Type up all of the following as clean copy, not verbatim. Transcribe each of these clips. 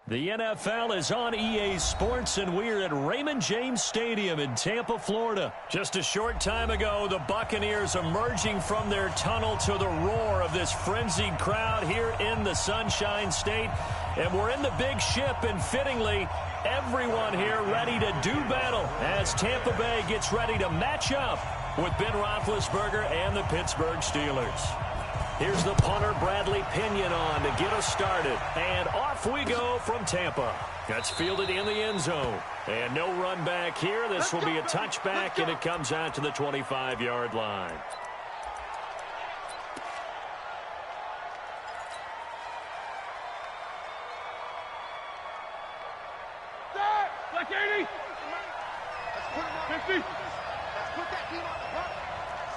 The NFL is on EA Sports, and we're at Raymond James Stadium in Tampa, Florida. Just a short time ago, the Buccaneers emerging from their tunnel to the roar of this frenzied crowd here in the Sunshine State. And we're in the big ship, and fittingly, everyone here ready to do battle as Tampa Bay gets ready to match up with Ben Roethlisberger and the Pittsburgh Steelers. Here's the punter, Bradley Pinion, on to get us started. And off we go from Tampa. That's fielded in the end zone. And no run back here. This will be a touchback, and it comes out to the 25-yard line. Black 80. Let's put him on 50. Let's put that team on the front.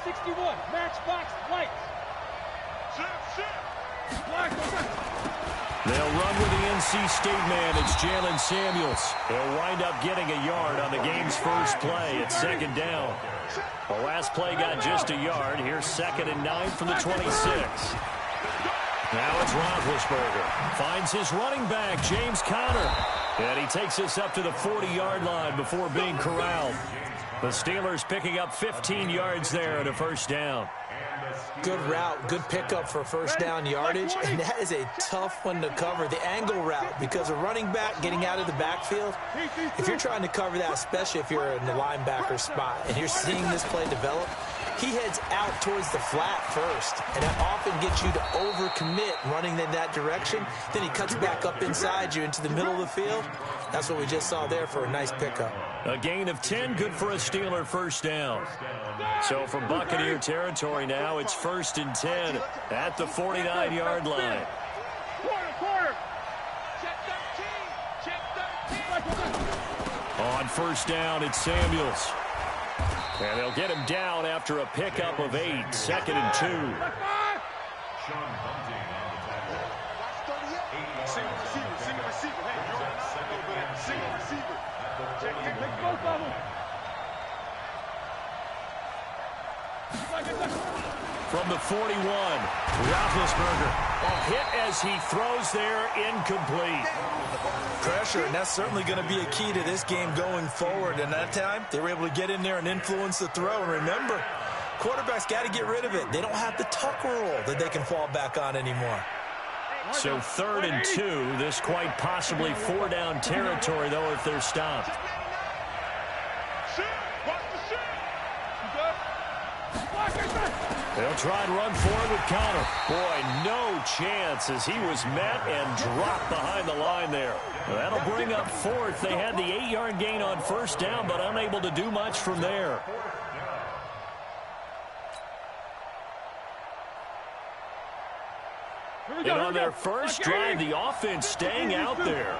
61. Matchbox lights. They'll run with the NC State man. It's Jalen Samuels. He'll wind up getting a yard on the game's first play. It's second down. The last play got just a yard. Here's 2nd and 9 from the 26. Now it's Roethlisberger. Finds his running back, James Conner. And he takes us up to the 40-yard line before being corralled. The Steelers picking up 15 yards there and a first down. Good route, good pickup for first down yardage, and that is a tough one to cover, the angle route, because a running back getting out of the backfield, if you're trying to cover that, especially if you're in the linebacker spot, and you're seeing this play develop, he heads out towards the flat first, and that often gets you to overcommit running in that direction. Then he cuts back up inside you into the middle of the field. That's what we just saw there for a nice pickup. A gain of 10, good for a Steeler first down. So from Buccaneer territory now, it's 1st and 10 at the 49-yard line. Quarter. Check 13. On first down, it's Samuels. And they'll get him down after a pickup of 8, 2nd and 2. Single receiver. Hey, you're single receiver. Take both of them. From the 41, Roethlisberger. A hit as he throws there, incomplete. Pressure, and that's certainly going to be a key to this game going forward. And that time, they were able to get in there and influence the throw. And remember, quarterbacks got to get rid of it. They don't have the tuck rule that they can fall back on anymore. So 3rd and 2, this quite possibly 4-down territory, though, if they're stopped. They'll try and run forward with Conner. Boy, no chance as he was met and dropped behind the line there. That'll bring up 4th. They had the 8-yard gain on first down, but unable to do much from there. And on their first drive, the offense staying out there.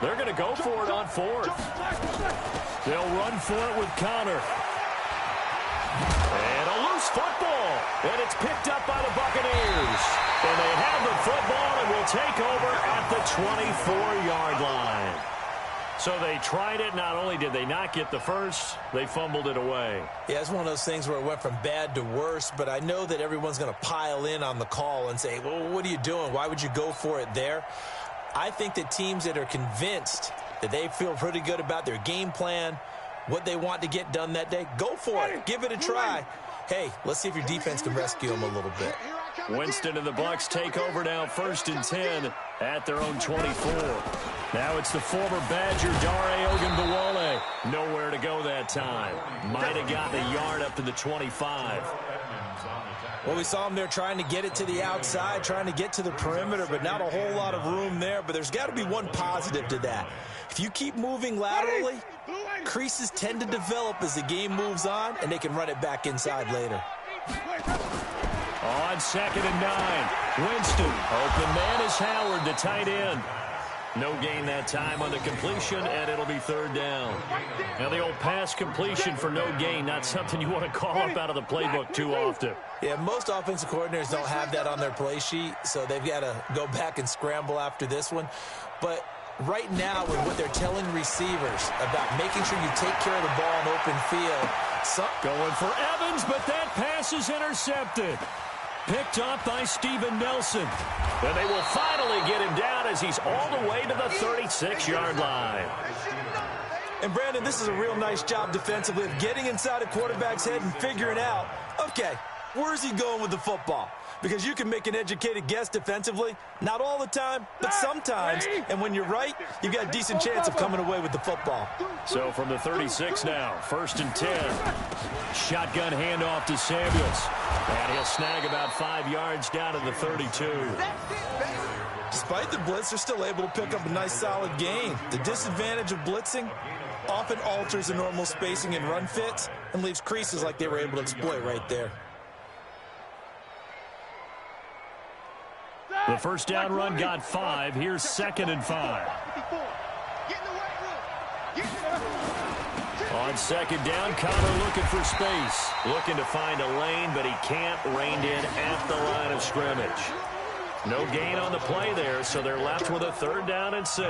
They're going to go for it on 4th. They'll run for it with Conner. And a loose football. And it's picked up by the Buccaneers. And they have the football and will take over at the 24-yard line. So they tried it. Not only did they not get the first, they fumbled it away. Yeah, it's one of those things where it went from bad to worse, but I know that everyone's going to pile in on the call and say, well, what are you doing? Why would you go for it there? I think that teams that are convinced that they feel pretty good about their game plan, what they want to get done that day, go for it. Give it a try. Hey, let's see if your defense can rescue them a little bit. Winston and the Bucs take over now, 1st and 10 at their own 24. Now it's the former Badger, Dare Ogunbowale. Nowhere to go that time. Might have gotten a yard up to the 25. Well, we saw him there trying to get it to the outside, trying to get to the perimeter, but not a whole lot of room there. But there's got to be one positive to that. If you keep moving laterally, creases tend to develop as the game moves on, and they can run it back inside later. On 2nd and 9, Winston. Open man is Howard, the tight end. No gain that time on the completion, and it'll be 3rd down. Now the old pass completion for no gain, not something you want to call up out of the playbook too often. Yeah, most offensive coordinators don't have that on their play sheet, so they've got to go back and scramble after this one. But right now, with what they're telling receivers about making sure you take care of the ball in open field. Going for Evans, but that pass is intercepted. Picked up by Steven Nelson. And they will finally get him down as he's all the way to the 36-yard line. And, Brandon, this is a real nice job defensively of getting inside a quarterback's head and figuring out, okay, where's he going with the football? Because you can make an educated guess defensively, not all the time, but sometimes. And when you're right, you've got a decent chance of coming away with the football. So from the 36 now, 1st and 10. Shotgun handoff to Samuels. And he'll snag about 5 yards down to the 32. Despite the blitz, they're still able to pick up a nice solid gain. The disadvantage of blitzing often alters the normal spacing and run fits and leaves creases like they were able to exploit right there. The first down run got 5. Here's 2nd and 5. On 2nd down, Connor looking for space. Looking to find a lane, but he can't. Reined in at the line of scrimmage. No gain on the play there, so they're left with a 3rd down and 6.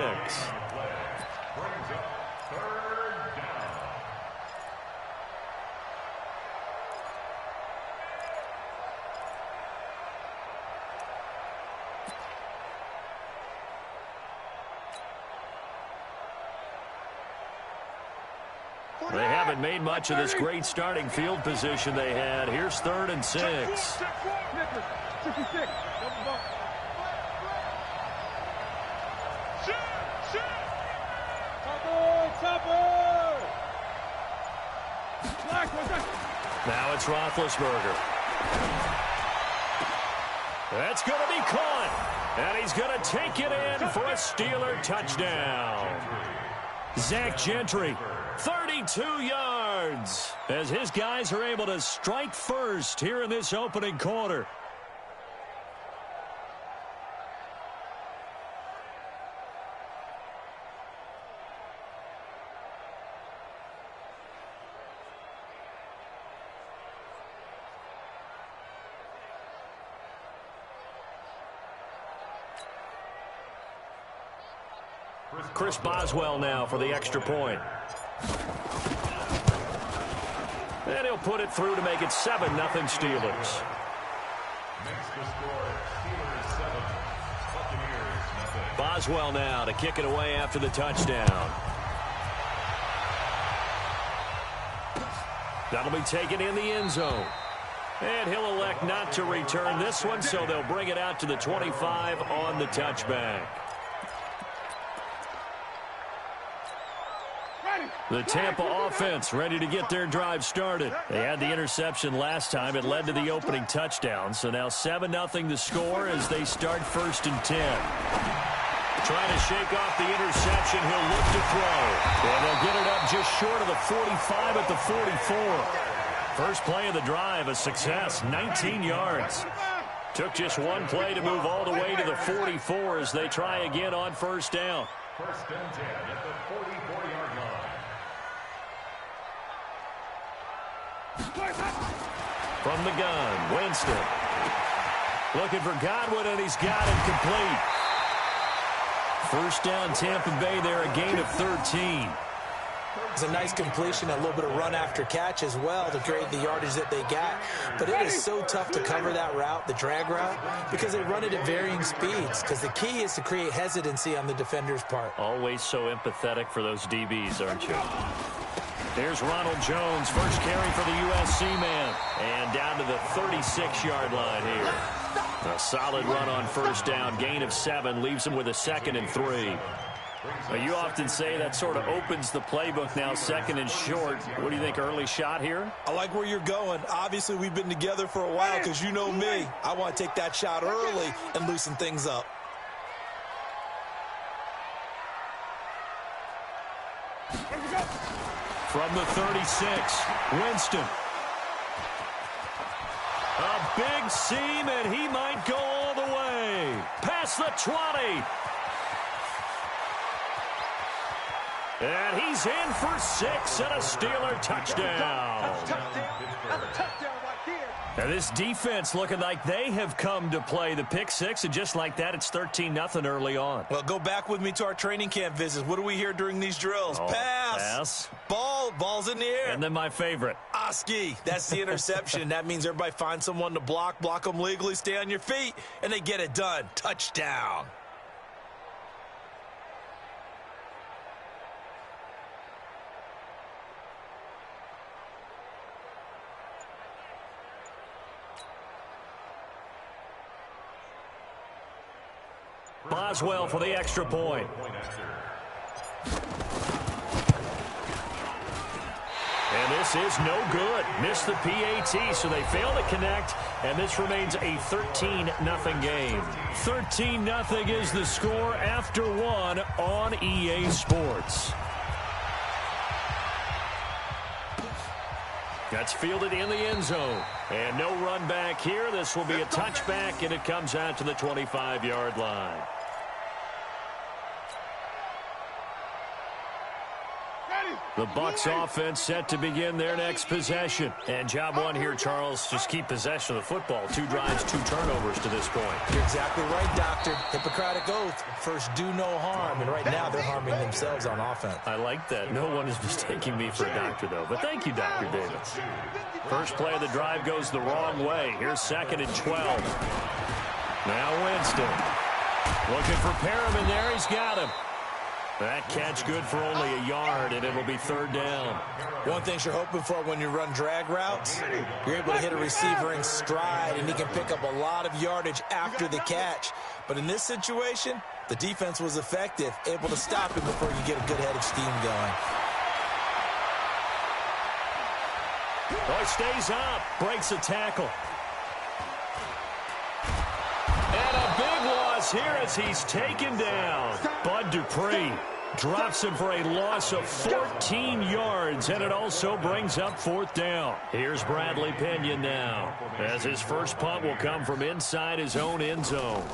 They haven't made much of this great starting field position they had. Here's 3rd and 6. Now it's Roethlisberger. That's going to be caught. And he's going to take it in for a Steeler touchdown. Zach Gentry, 32 yards, as his guys are able to strike first here in this opening quarter. Chris Boswell now for the extra point. And he'll put it through to make it 7-0 Steelers. Boswell now to kick it away after the touchdown. That'll be taken in the end zone. And he'll elect not to return this one, so they'll bring it out to the 25 on the touchback. The Tampa offense ready to get their drive started. They had the interception last time. It led to the opening touchdown. So now 7-0 the score as they start 1st and 10. Trying to shake off the interception. He'll look to throw. And they'll get it up just short of the 45 at the 44. First play of the drive, a success, 19 yards. Took just one play to move all the way to the 44 as they try again on 1st down. 1st and 10 at the 44-yard line. From the gun, Winston. Looking for Godwin, and he's got it complete. 1st down, Tampa Bay there, a gain of 13. It's a nice completion, a little bit of run after catch as well to create the yardage that they got. But it is so tough to cover that route, the drag route, because they run it at varying speeds. Because the key is to create hesitancy on the defender's part. Always so empathetic for those DBs, aren't you? Here's Ronald Jones, first carry for the USC man. And down to the 36-yard line here. A solid run on 1st down, gain of 7, leaves him with a 2nd and 3. Well, you often say that sort of opens the playbook now, 2nd and short. What do you think, early shot here? I like where you're going. Obviously, we've been together for a while because you know me. I want to take that shot early and loosen things up. From the 36, Winston. A big seam, and he might go all the way. Past the 20. And he's in for 6 and a Steeler touchdown. Now this defense looking like they have come to play the pick 6, and just like that, it's 13-0 early on. Well, go back with me to our training camp visits. What do we hear during these drills? Pass. Ball's in the air. And then my favorite. Oski. That's the interception. That means everybody finds someone to block them legally, stay on your feet, and they get it done. Touchdown. Boswell for the extra point. And this is no good. Missed the PAT, so they fail to connect, and this remains a 13-0 game. 13-0 is the score after one on EA Sports. That's fielded in the end zone. And no run back here. This will be a touchback, and it comes out to the 25-yard line. The Bucs offense set to begin their next possession. And job one here, Charles, just keep possession of the football. 2 drives, 2 turnovers to this point. You're exactly right, Doctor. Hippocratic oath. First, do no harm. And right now, they're harming themselves on offense. I like that. No one is mistaking me for a doctor, though. But thank you, Dr. Davis. First play of the drive goes the wrong way. Here's 2nd and 12. Now Winston. Looking for Perriman there. He's got him. That catch good for only a yard, and it'll be 3rd down. One thing you're hoping for when you run drag routes, you're able to hit a receiver in stride, and he can pick up a lot of yardage after the catch. But in this situation, the defense was effective, able to stop him before you get a good head of steam going. Oh, he stays up, breaks a tackle. And a big loss here as he's taken down. Bud Dupree drops him for a loss of 14 yards, and it also brings up 4th down. Here's Bradley Pinion now, as his first punt will come from inside his own end zone.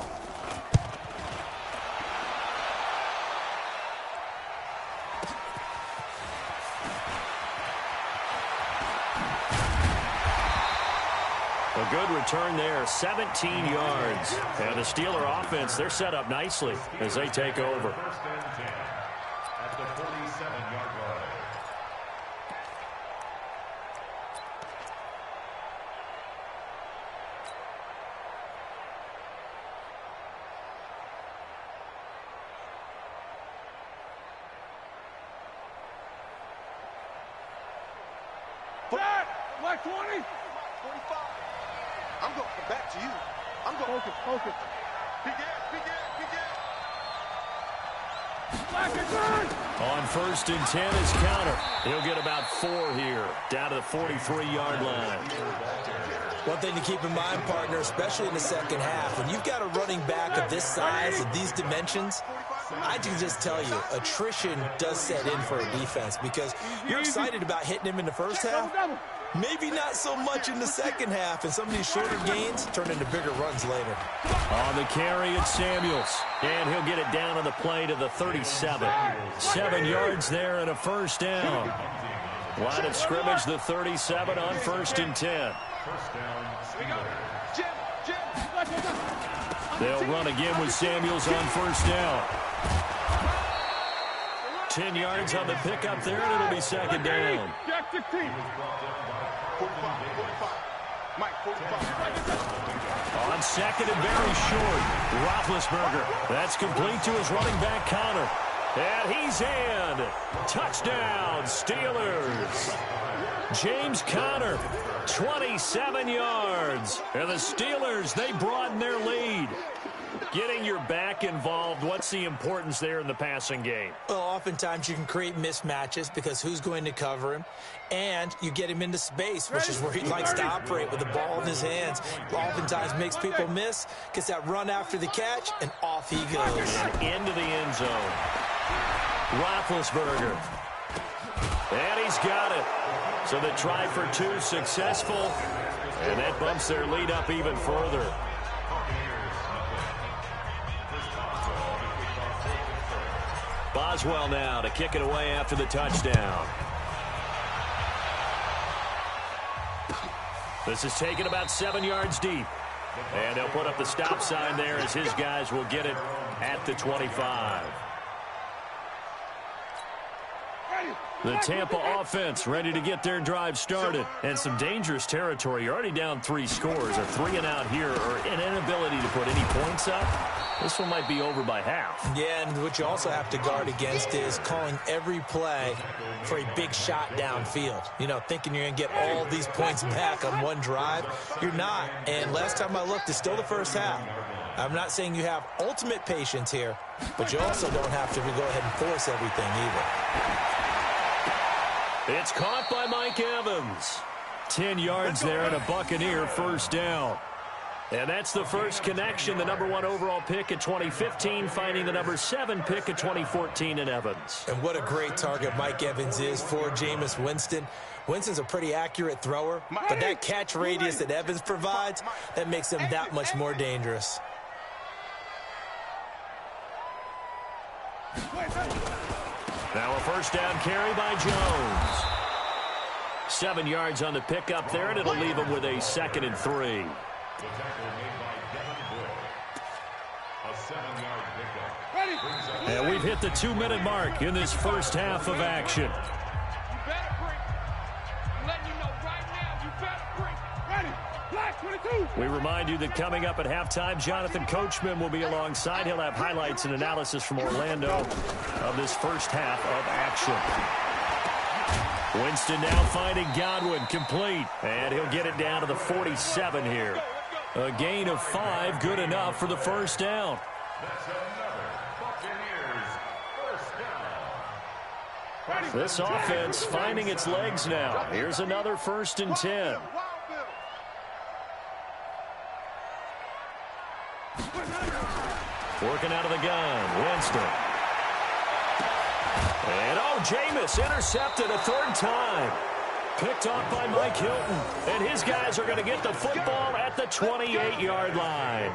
A good return there, 17 yards. And the Steeler offense, they're set up nicely as they take over. First and 10 at the 47-yard line. Jack, like 20. 45. I'm going back to you. I'm going. Focus. Big On 1st and 10 is counter. He'll get about 4 here, down to the 43-yard line. One thing to keep in mind, partner, especially in the second half, when you've got a running back of this size, of these dimensions, I can just tell you, attrition does set in for a defense because you're excited about hitting him in the first half. Maybe not so much in the second half, and some of these shorter gains turn into bigger runs later. On the carry, it's Samuels. And he'll get it down on the play to the 37. 7 yards there and a 1st down. Line of scrimmage, the 37 on 1st and 10. They'll run again with Samuels on 1st down. 10 yards on the pickup there, and it'll be 2nd down. Jack 16. 45. Mike, 45. On 2nd and very short, Roethlisberger. That's complete to his running back Connor. And he's in. Touchdown, Steelers. James Conner, 27 yards. And the Steelers, they broaden their lead. Getting your back involved, what's the importance there in the passing game? Well, oftentimes you can create mismatches because who's going to cover him, and you get him into space, which is where he likes to operate with the ball in his hands. Oftentimes makes people miss, gets that run after the catch, and off he goes. Into the end zone. Roethlisberger. And he's got it. So the try for 2 successful, and that bumps their lead up even further. Boswell now to kick it away after the touchdown. This is taken about 7 yards deep. And they'll put up the stop sign there as his guys will get it at the 25. The Tampa offense ready to get their drive started. And some dangerous territory. You're already down 3 scores. A 3 and out here or an inability to put any points up. This one might be over by half. Yeah, and what you also have to guard against is calling every play for a big shot downfield. You know, thinking you're going to get all these points back on one drive. You're not. And last time I looked, it's still the first half. I'm not saying you have ultimate patience here, but you also don't have to go ahead and force everything either. It's caught by Mike Evans. 10 yards there and a Buccaneer first down. And that's the first connection, the #1 overall pick in 2015, finding the #7 pick in 2014 in Evans. And what a great target Mike Evans is for Jameis Winston. Winston's a pretty accurate thrower, but that catch radius that Evans provides, that makes him that much more dangerous. Now a first down carry by Jones. 7 yards on the pickup there, and it'll leave him with a 2nd and 3. The tackle made by Devin Bull. A 7-yard pickup. And we've hit the 2-minute mark in this first half of action. You better bring. I'm letting you know right now, you better bring. Ready. Black 22. We remind you that coming up at halftime, Jonathan Coachman will be alongside. He'll have highlights and analysis from Orlando of this first half of action. Winston now finding Godwin, complete. And he'll get it down to the 47 here. A gain of 5, good enough for the first down. That's another Buccaneers first down. This offense finding its legs now. Here's another 1st and 10. Working out of the gun, Winston. And Jameis intercepted a 3rd time. Picked off by Mike Hilton. And his guys are going to get the football at the 28-yard line.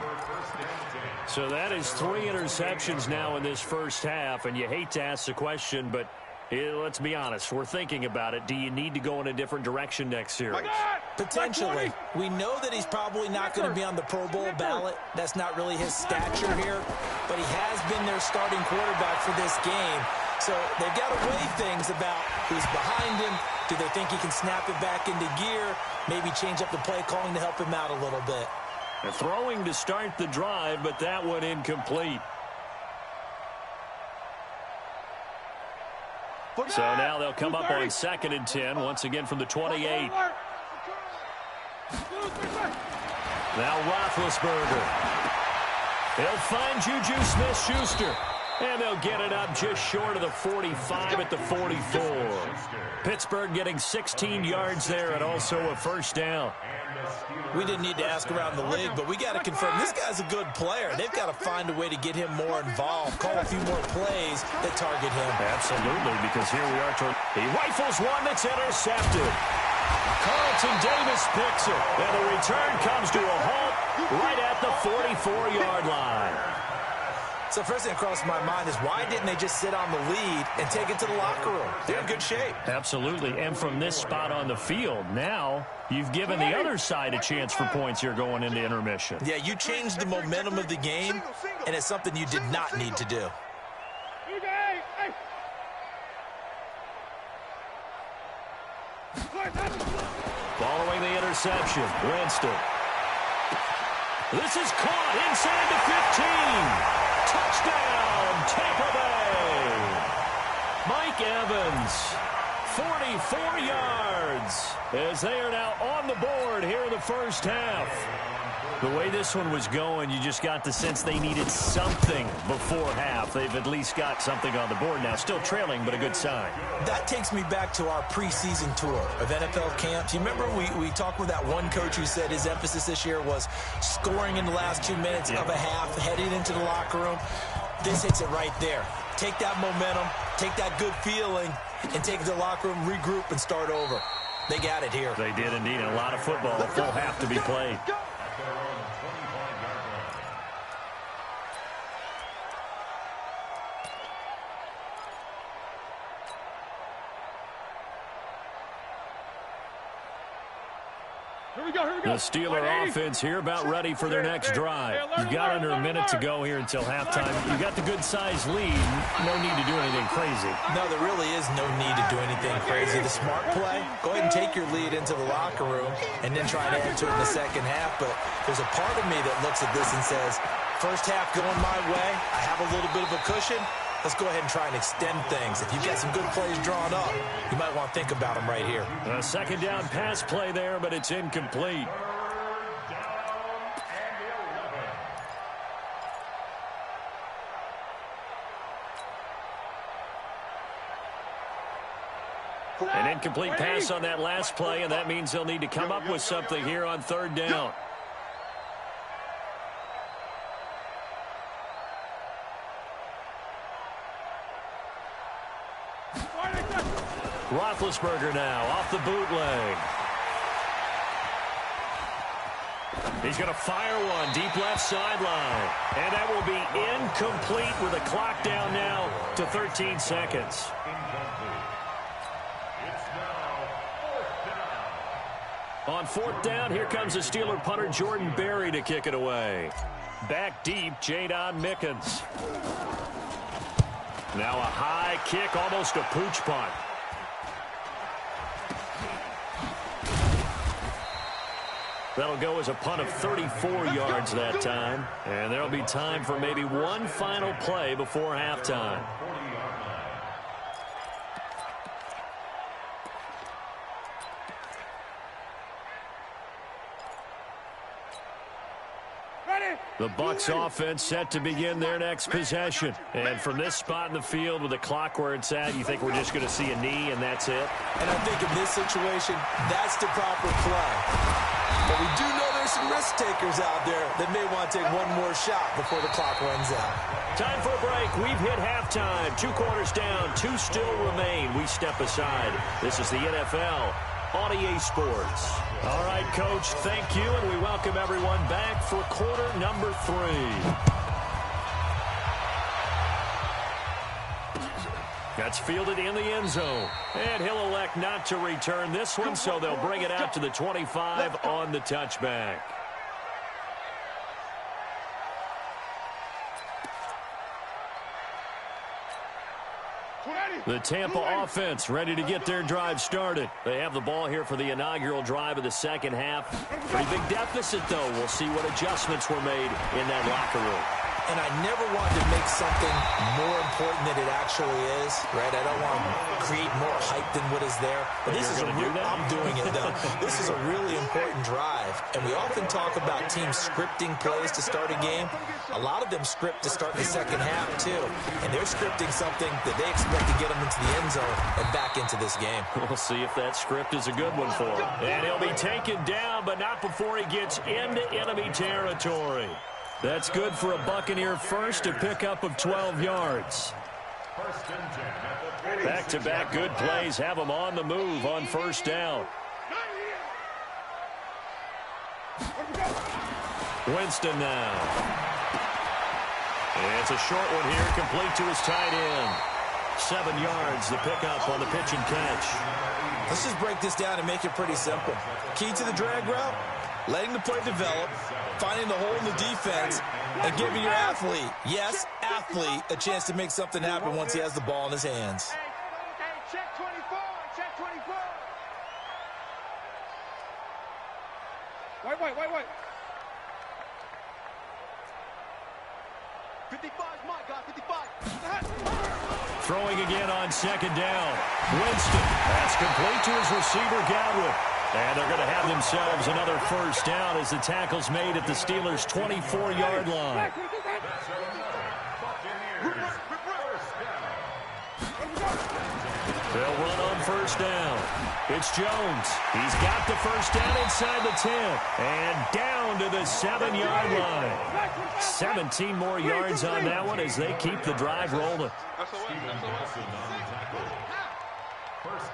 So that is 3 interceptions now in this first half. And you hate to ask the question, but let's be honest. We're thinking about it. Do you need to go in a different direction next series? Potentially. We know that he's probably not going to be on the Pro Bowl ballot. That's not really his stature here. But he has been their starting quarterback for this game. So they've got to weigh things about who's behind him. Do they think he can snap it back into gear? Maybe change up the play calling to help him out a little bit. They're throwing to start the drive, but that one incomplete. So now they'll come up on 2nd and 10, once again from the 28. Now Roethlisberger. He'll find Juju Smith-Schuster. And they'll get it up just short of the 45 at the 44. Pittsburgh getting 16 yards there and also a first down. We didn't need to ask around the league, but we got to confirm this guy's a good player. They've got to find a way to get him more involved, call a few more plays that target him. Absolutely, because here we are. He rifles one that's intercepted. Carlton Davis picks it, and the return comes to a halt right at the 44-yard line. So first thing that crossed my mind is why didn't they just sit on the lead and take it to the locker room? They're in good shape. Absolutely, and from this spot on the field, now you've given the other side a chance for points here going into intermission. Yeah, you changed the momentum of the game, and it's something you did not need to do. Following the interception, Winston. This is caught inside the 15. Touchdown, Tampa Bay. Mike Evans, 44 yards, as they are now on the board here in the first half. The way this one was going, you just got the sense they needed something before half. They've at least got something on the board now. Still trailing, but a good sign. That takes me back to our preseason tour of NFL camps. You remember we talked with that one coach who said his emphasis this year was scoring in the last 2 minutes of a half, heading into the locker room. This hits it right there. Take that momentum, take that good feeling, and take it to the locker room, regroup, and start over. They got it here. They did indeed. A lot of football, a full half to be played. The Steeler offense here about ready for their next drive. You've got under a minute to go here until halftime. You've got the good-sized lead. No need to do anything crazy. No, there really is no need to do anything crazy. The smart play, go ahead and take your lead into the locker room and then try to add to it in the second half. But there's a part of me that looks at this and says, first half going my way, I have a little bit of a cushion. Let's go ahead and try and extend things. If you've got some good plays drawn up, you might want to think about them right here. A second down pass play there, but it's incomplete. An incomplete pass on that last play, and that means they'll need to come up with something here on third down. Roethlisberger now off the bootleg. He's going to fire one deep left sideline. And that will be incomplete with a clock down now to 13 seconds. On fourth down, here comes the Steeler punter Jordan Berry to kick it away. Back deep, Jadon Mickens. Now a high kick, almost a pooch punt. That'll go as a punt of 34 yards that time. And there'll be time for maybe one final play before halftime. The Bucs offense set to begin their next possession. And from this spot in the field with the clock where it's at, you think we're just going to see a knee and that's it? And I think in this situation, that's the proper play. But we do know there's some risk takers out there that may want to take one more shot before the clock runs out. Time for a break. We've hit halftime. 2 quarters down, 2 still remain. We step aside. This is the NFL on EA Sports. All right, Coach, thank you, and we welcome everyone back for quarter number 3. That's fielded in the end zone. And he'll elect not to return this one, so they'll bring it out to the 25 on the touchback. The Tampa offense ready to get their drive started. They have the ball here for the inaugural drive of the second half. Pretty big deficit, though. We'll see what adjustments were made in that locker room. And I never want to make something more important than it actually is, right? I don't want to create more hype than what is there. But this is I'm doing it, though. This is a really important drive. And we often talk about teams scripting plays to start a game. A lot of them script to start the second half, too. And they're scripting something that they expect to get them into the end zone and back into this game. We'll see if that script is a good one for him. And he'll be taken down, but not before he gets into enemy territory. That's good for a Buccaneer first, a pickup of 12 yards. Back-to-back good plays have them on the move on first down. Winston now. And it's a short one here, complete to his tight end. 7 yards, the pickup on the pitch and catch. Let's just break this down and make it pretty simple. Key to the drag route, letting the play develop, finding the hole in the defense, and giving your athlete, yes, athlete, a chance to make something happen once he has the ball in his hands. Check 24, check 24. Wait. 55, my God, 55. Throwing again on second down. Winston. That's complete to his receiver, Godwin. And they're going to have themselves another first down as the tackle's made at the Steelers' 24-yard line. They'll run on first down. It's Jones. He's got the first down inside the 10. And down to the 7-yard line. 17 more yards on that one as they keep the drive rolling. First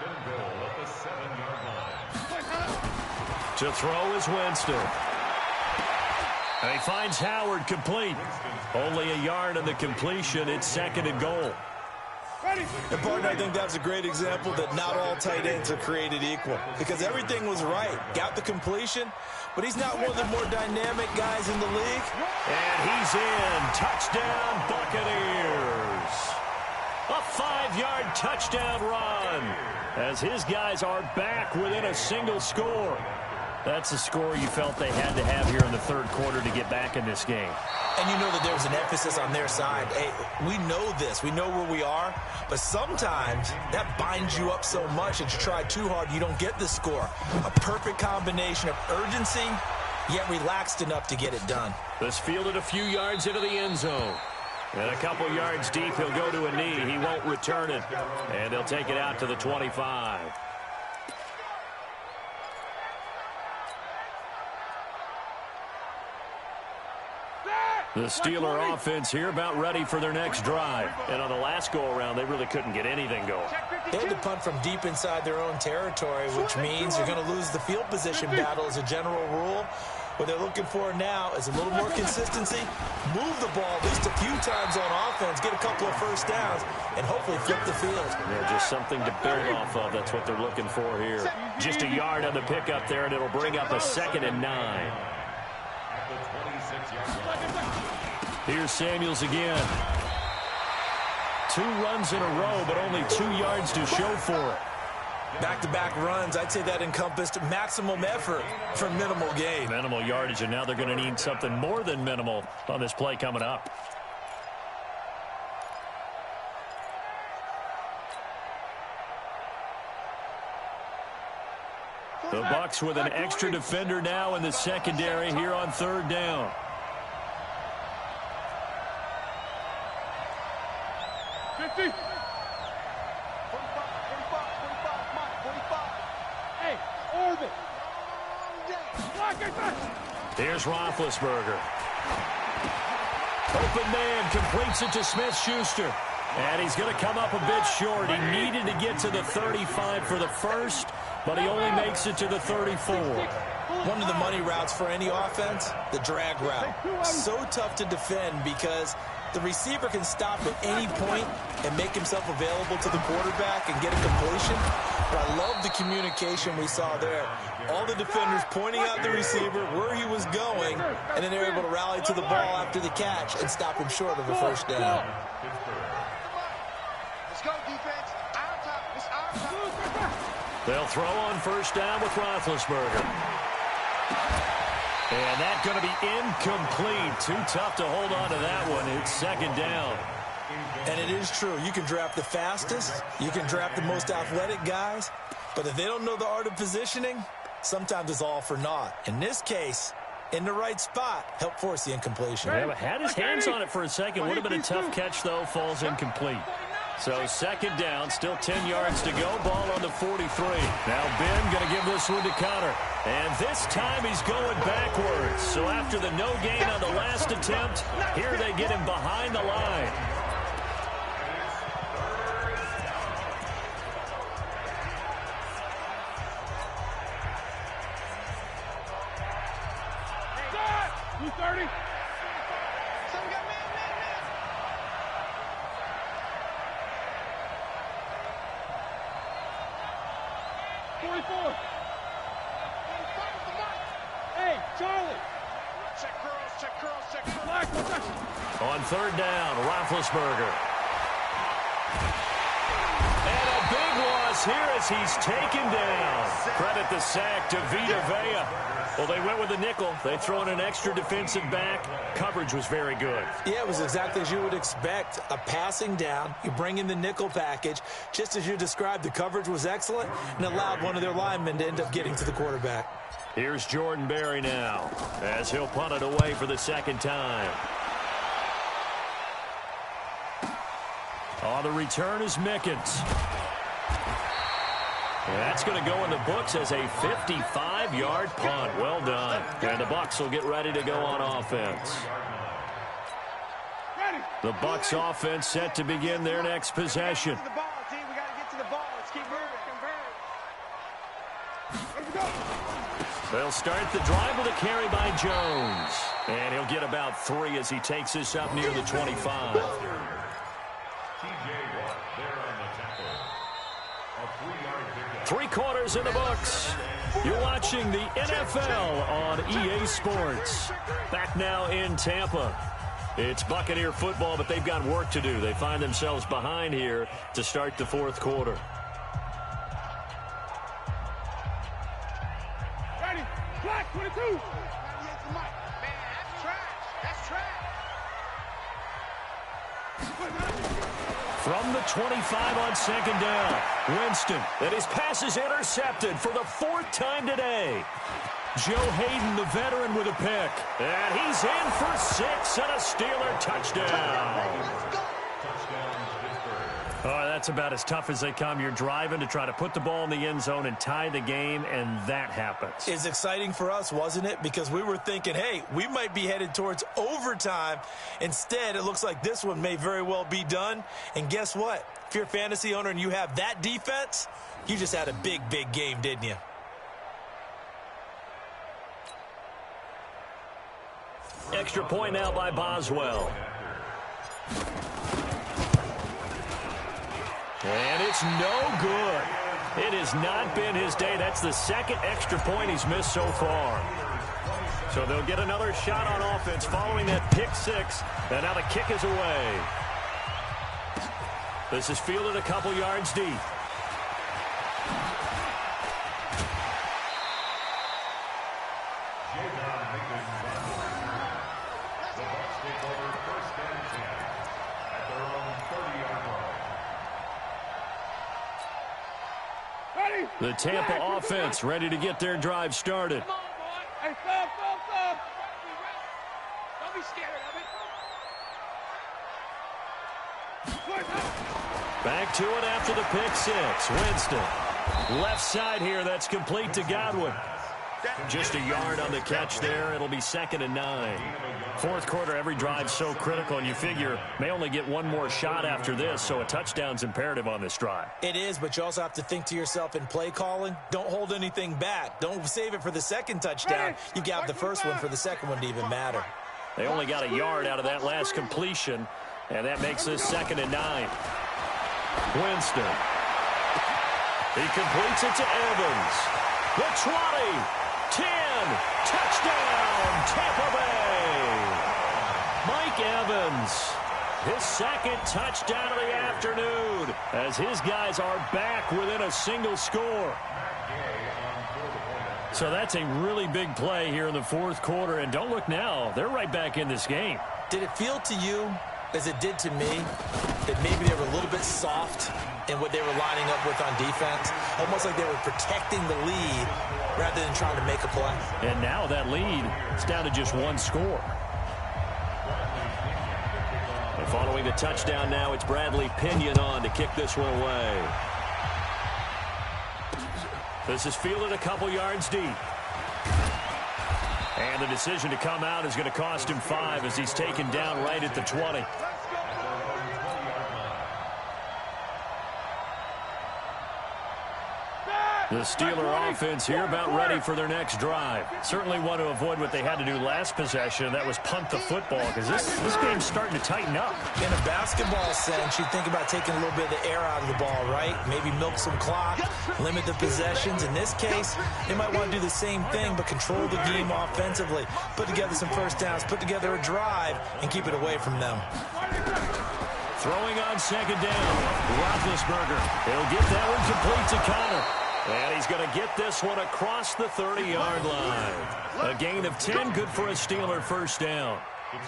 and goal at the 7-yard line. To throw is Winston. And he finds Howard complete. Only a yard on the completion. It's second and goal. And, partner, I think that's a great example that not all tight ends are created equal. Because everything was right. Got the completion, but he's not one of the more dynamic guys in the league. And he's in. Touchdown, Buccaneers. A 5-yard touchdown run as his guys are back within a single score. That's a score you felt they had to have here in the third quarter to get back in this game. And you know that there's an emphasis on their side. Hey, we know this. We know where we are. But sometimes that binds you up so much that you try too hard, you don't get the score. A perfect combination of urgency, yet relaxed enough to get it done. This fielded a few yards into the end zone. And a couple yards deep, he'll go to a knee. He won't return it. And they'll take it out to the 25. The Steeler offense here about ready for their next drive. And on the last go-around, they really couldn't get anything going. They had to punt from deep inside their own territory, which means you're going to lose the field position battle as a general rule. What they're looking for now is a little more consistency, move the ball at least a few times on offense, get a couple of first downs, and hopefully flip the field. Yeah, just something to build off of. That's what they're looking for here. Just a yard on the pickup there, and it'll bring up a 2nd and 9. Here's Samuels again. 2 runs in a row, but only 2 yards to show for it. Back-to-back runs, I'd say that encompassed maximum effort for minimal gain. Minimal yardage, and now they're going to need something more than minimal on this play coming up. The Bucs with an extra defender now in the secondary here on 3rd down. Here's Roethlisberger. Open man, completes it to Smith-Schuster. And he's going to come up a bit short. He needed to get to the 35 for the first, but he only makes it to the 34. One of the money routes for any offense, the drag route. So tough to defend because the receiver can stop at any point and make himself available to the quarterback and get a completion. But I love the communication we saw there. All the defenders pointing out the receiver, where he was going, and then they were able to rally to the ball after the catch and stop him short of a first down. Let's go, defense. Our top. It's our top. They'll throw on first down with Roethlisberger. And that's going to be incomplete. Too tough to hold on to that one. It's 2nd down. And it is true. You can draft the fastest. You can draft the most athletic guys. But if they don't know the art of positioning, sometimes it's all for naught. In this case, in the right spot, help force the incompletion. Yeah, but had his hands on it for a second. Would have been a tough catch, though. Falls incomplete. So 2nd down, still 10 yards to go. Ball on the 43. Now Ben going to give this one to Connor. And this time he's going backwards. So after the no gain on the last attempt, here they get him behind the line. On 3rd down, Roethlisberger. And a big loss here as he's taken down. Credit the sack to Vita Vea. Well, they went with a nickel. They throw in an extra defensive back. Coverage was very good. Yeah, it was exactly as you would expect. A passing down. You bring in the nickel package. Just as you described, the coverage was excellent and allowed one of their linemen to end up getting to the quarterback. Here's Jordan Berry now as he'll punt it away for the 2nd time. On the return is Mickens. And that's going to go in the books as a 55-yard punt. Well done. And the Bucs will get ready to go on offense. The Bucs offense set to begin their next possession. They'll start the drive with a carry by Jones. And he'll get about 3 as he takes this up near the 25. Three-quarters in the books. You're watching the NFL on EA Sports. Back now in Tampa. It's Buccaneer football, but they've got work to do. They find themselves behind here to start the 4th quarter. Ready. Black 22. Man, that's trash. That's trash. From the 25 on 2nd down, Winston, and his pass is intercepted for the 4th time today. Joe Hayden, the veteran, with a pick. And he's in for 6 and a Steeler touchdown. Oh, that's about as tough as they come. You're driving to try to put the ball in the end zone and tie the game, and that happens. It's exciting for us, wasn't it? Because we were thinking, hey, we might be headed towards overtime. Instead, it looks like this one may very well be done. And guess what? If you're a fantasy owner and you have that defense, you just had a big, big game, didn't you? Extra point now by Boswell. And it's no good. It has not been his day. That's the second extra point he's missed so far. So they'll get another shot on offense following that pick 6. And now the kick is away. This is fielded a couple yards deep. The Tampa offense ready to get their drive started. Come on, boy. Hey, thumb. Don't be scared of it. Back to it after the pick 6. Winston. Left side here. That's complete to Godwin. Just a yard on the catch there. It'll be 2nd and 9. Fourth quarter, every drive's so critical, and you figure may only get one more shot after this, so a touchdown's imperative on this drive. It is, but you also have to think to yourself in play calling, don't hold anything back. Don't save it for the second touchdown. You got the first one for the second one to even matter. They only got a yard out of that last completion, and that makes this 2nd and 9. Winston. He completes it to Evans. The 20, 10, touchdown, Tampa Bay. Mike Evans, his second touchdown of the afternoon, as his guys are back within a single score. So that's a really big play here in the fourth quarter, and don't look now, they're right back in this game. Did it feel to you, as it did to me, that maybe they were a little bit soft in what they were lining up with on defense? Almost like they were protecting the lead rather than trying to make a play. And now that lead is down to just one score. And following the touchdown now, it's Bradley Pinion on to kick this one away. This is fielded a couple yards deep. And the decision to come out is going to cost him 5 as he's taken down right at the 20. The Steeler offense here about ready for their next drive. Certainly want to avoid what they had to do last possession. That was punt the football, because this game's starting to tighten up. In a basketball sense, you think about taking a little bit of the air out of the ball, right? Maybe milk some clock, limit the possessions. In this case, they might want to do the same thing, but control the game offensively. Put together some first downs, put together a drive, and keep it away from them. Throwing on 2nd down. Roethlisberger. He'll get that one complete to Connor. And he's going to get this one across the 30-yard line. A gain of 10, good for a Steeler first down.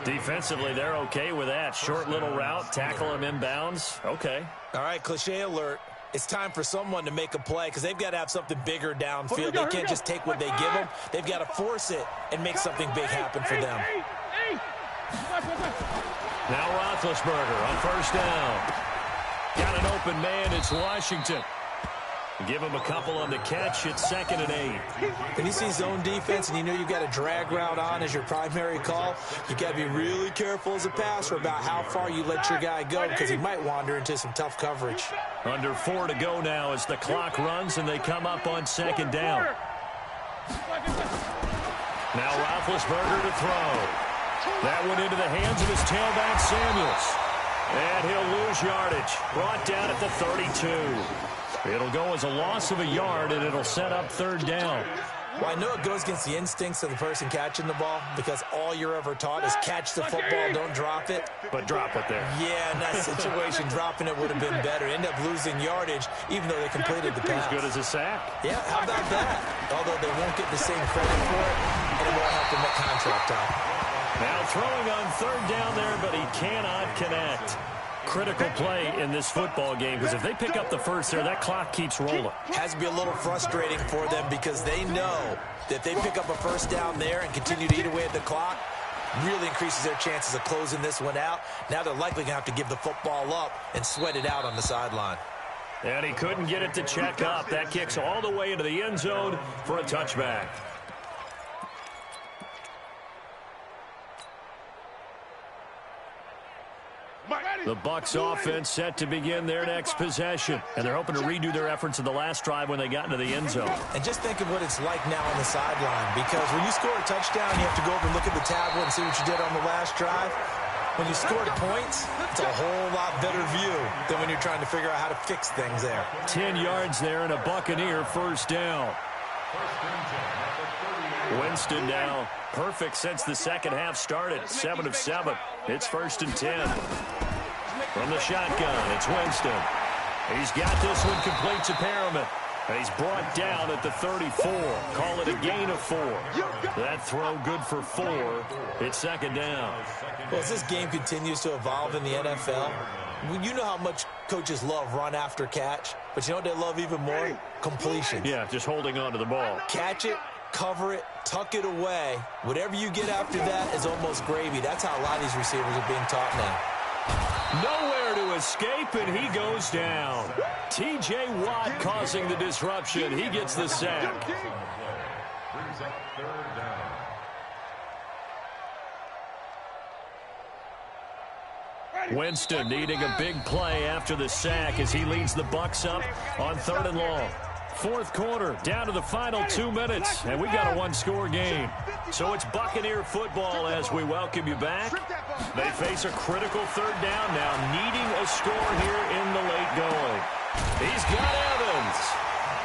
Defensively, they're okay with that. Short little route, tackle him inbounds. Okay. All right, cliche alert. It's time for someone to make a play because they've got to have something bigger downfield. They can't just take what they give them. They've got to force it and make something big happen for them. Now Roethlisberger on first down. Got an open man. It's Washington. Give him a couple on the catch. It's 2nd and 8. When you see zone defense and you know you've got a drag route on as your primary call, you've got to be really careful as a passer about how far you let your guy go because he might wander into some tough coverage. Under 4 to go now as the clock runs and they come up on 2nd down. Now Roethlisberger to throw. That went into the hands of his tailback Samuels. And he'll lose yardage. Brought down at the 32. It'll go as a loss of a yard, and it'll set up 3rd down. Well, I know it goes against the instincts of the person catching the ball because all you're ever taught is catch the football, don't drop it. But drop it there. Yeah, in that situation, dropping it would have been better. End up losing yardage, even though they completed the pass. As good as a sack. Yeah, how about that? Although they won't get the same credit for it, and it won't have to make contract time. Now throwing on 3rd down there, but he cannot connect. critical play in this football game because if they pick up the first there, that clock keeps rolling. Has to be a little frustrating for them because they know that if they pick up a first down there and continue to eat away at the clock, really increases their chances of closing this one out. Now they're likely going to have to give the football up and sweat it out on the sideline. And he couldn't get it to check up. That kicks all the way into the end zone for a touchback. The Bucs offense set to begin their next possession. And they're hoping to redo their efforts in the last drive when they got into the end zone. And just think of what it's like now on the sideline. Because when you score a touchdown, you have to go over and look at the tablet and see what you did on the last drive. When you scored points, it's a whole lot better view than when you're trying to figure out how to fix things there. 10 yards there and a Buccaneer first down. Winston now perfect since the second half started. 7 of 7. It's 1st and 10. From the shotgun, it's Winston. He's got this one complete to Perriman. And he's brought down at the 34. Call it a gain of 4. That throw good for 4. It's 2nd down. Well, as this game continues to evolve in the NFL, you know how much coaches love run after catch, but you know what they love even more? Completion. Yeah, just holding on to the ball. Catch it, cover it, tuck it away. Whatever you get after that is almost gravy. That's how a lot of these receivers are being taught now. Nowhere to escape, and he goes down. T.J. Watt causing the disruption. He gets the sack. Brings up 3rd down. Winston needing a big play after the sack as he leads the Bucs up on 3rd and long. 4th quarter, down to the final 2 minutes, and we got a one-score game. So it's Buccaneer football as we welcome you back. They face a critical 3rd down now, needing a score here in the late going. He's got Evans.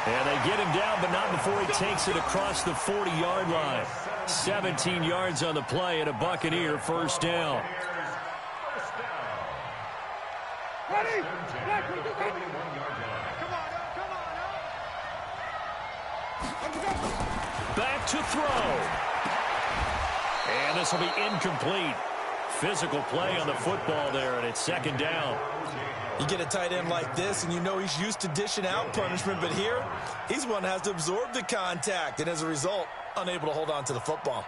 And they get him down, but not before he takes it across the 40-yard line. 17 yards on the play and a Buccaneer first down. Ready? Back to throw. And this will be incomplete. Physical play on the football there, and it's 2nd down. You get a tight end like this, and you know he's used to dishing out punishment, but here, he's one that has to absorb the contact, and as a result, unable to hold on to the football.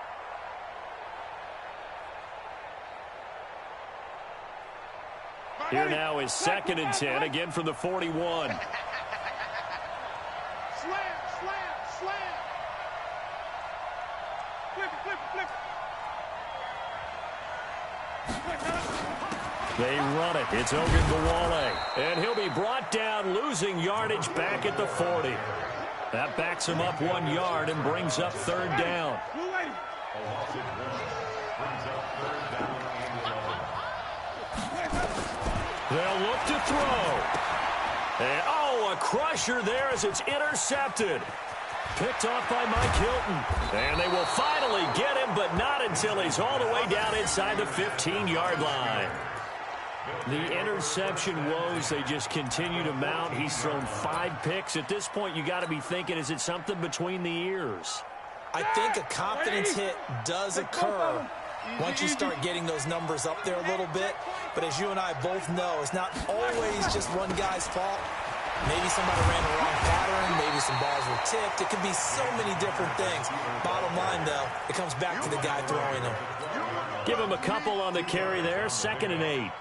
Here now is 2nd and 10, again from the 41. They run it. It's Ogunbowale. And he'll be brought down, losing yardage back at the 40. That backs him up 1 yard and brings up 3rd down. They'll look to throw. And, oh, a crusher there as it's intercepted. Picked off by Mike Hilton. And they will finally get him, but not until he's all the way down inside the 15-yard line. The interception woes, they just continue to mount. He's thrown 5 picks. At this point, you got to be thinking, is it something between the ears? I think a confidence hit does occur once you start getting those numbers up there a little bit. But as you and I both know, it's not always just one guy's fault. Maybe somebody ran the wrong pattern. Maybe some balls were tipped. It could be so many different things. Bottom line, though, it comes back to the guy throwing them. Give him a couple on the carry there. 2nd and 8.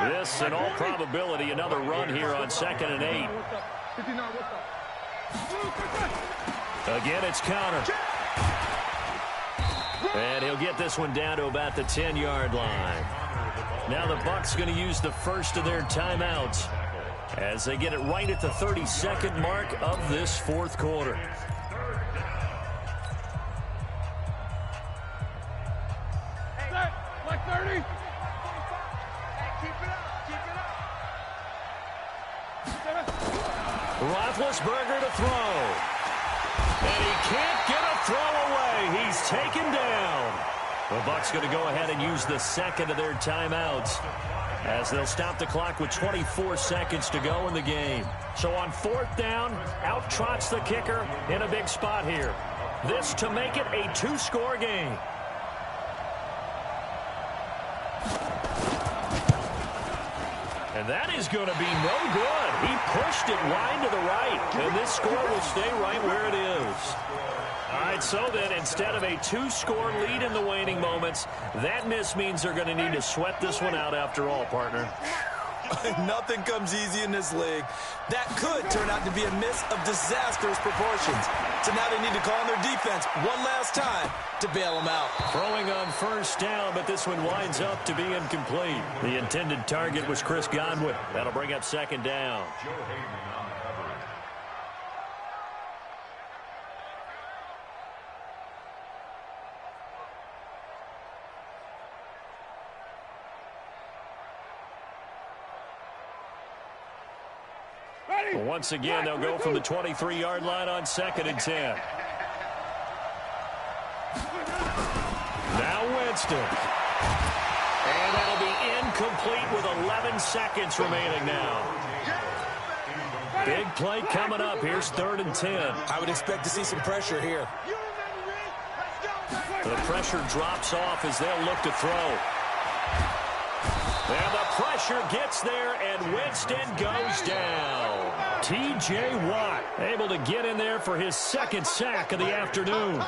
This, in all probability, another run here on 2nd and 8. Again, it's Connor. And he'll get this one down to about the 10-yard line. Now the Bucs going to use the first of their timeouts as they get it right at the 32nd mark of this 4th quarter. Like 30. Roethlisberger to throw. And he can't get a throw away. He's taken down. The Bucs going to go ahead and use the 2nd of their timeouts as they'll stop the clock with 24 seconds to go in the game. So on 4th down, out trots the kicker in a big spot here. This to make it a 2-score game. And that is going to be no good. He pushed it wide to the right, and this score will stay right where it is. All right, so then instead of a 2-score lead in the waning moments, that miss means they're going to need to sweat this one out after all, partner. Nothing comes easy in this league. That could turn out to be a miss of disastrous proportions. So now they need to call on their defense one last time to bail them out. Throwing on first down, but this one winds up to be incomplete. The intended target was Chris Godwin. That'll bring up second down. Once again, they'll go from the 23-yard line on 2nd and 10. Now Winston. And that'll be incomplete with 11 seconds remaining now. Big play coming up. Here's 3rd and 10. I would expect to see some pressure here. The pressure drops off as they'll look to throw. And the pressure gets there, and Winston goes down. T.J. Watt able to get in there for his 2nd sack of the afternoon.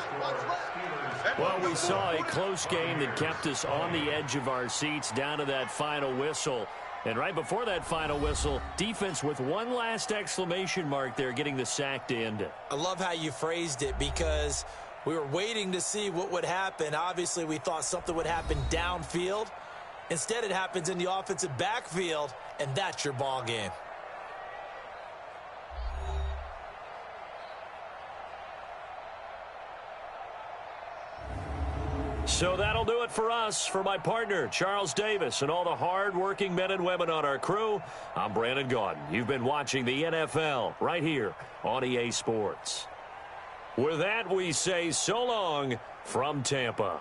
Well, we saw a close game that kept us on the edge of our seats down to that final whistle. And right before that final whistle, defense with one last exclamation mark there, getting the sack to end it. I love how you phrased it, because we were waiting to see what would happen. Obviously, we thought something would happen downfield. Instead, it happens in the offensive backfield, and that's your ball game. So that'll do it for us. For my partner, Charles Davis, and all the hard-working men and women on our crew, I'm Brandon Gaudin. You've been watching the NFL right here on EA Sports. With that, we say so long from Tampa.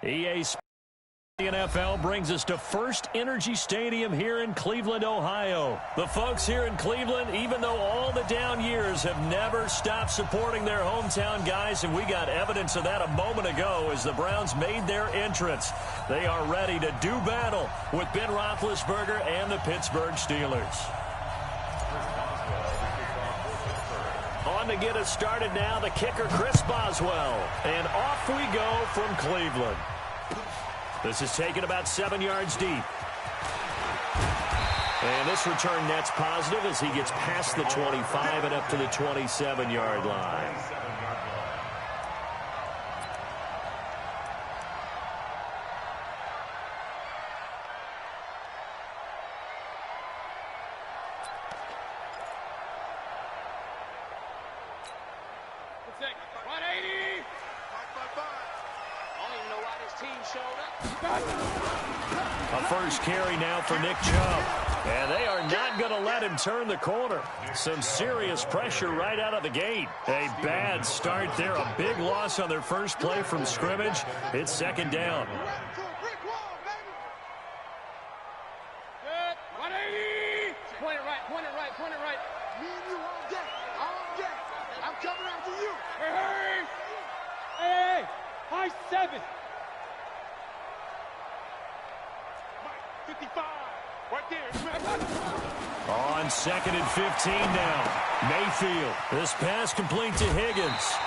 EA Sports NFL brings us to First Energy Stadium here in Cleveland, Ohio. The folks here in Cleveland, even though all the down years, have never stopped supporting their hometown guys, and we got evidence of that a moment ago as the Browns made their entrance. They are ready to do battle with Ben Roethlisberger and the Pittsburgh Steelers. On to get us started now, the kicker, Chris Boswell. And off we go from Cleveland. This is taken about 7 yards deep. And this return net's positive as he gets past the 25 and up to the 27-yard line. A first carry now for Nick Chubb. And they are not going to let him turn the corner. Some serious pressure right out of the gate. A bad start there. A big loss on their first play from scrimmage. It's second down. Point it right. Me and you all day. I'm coming after you. Hey, high 7. 55, right there. On second and 15 now. Mayfield. This pass complete to Higgins.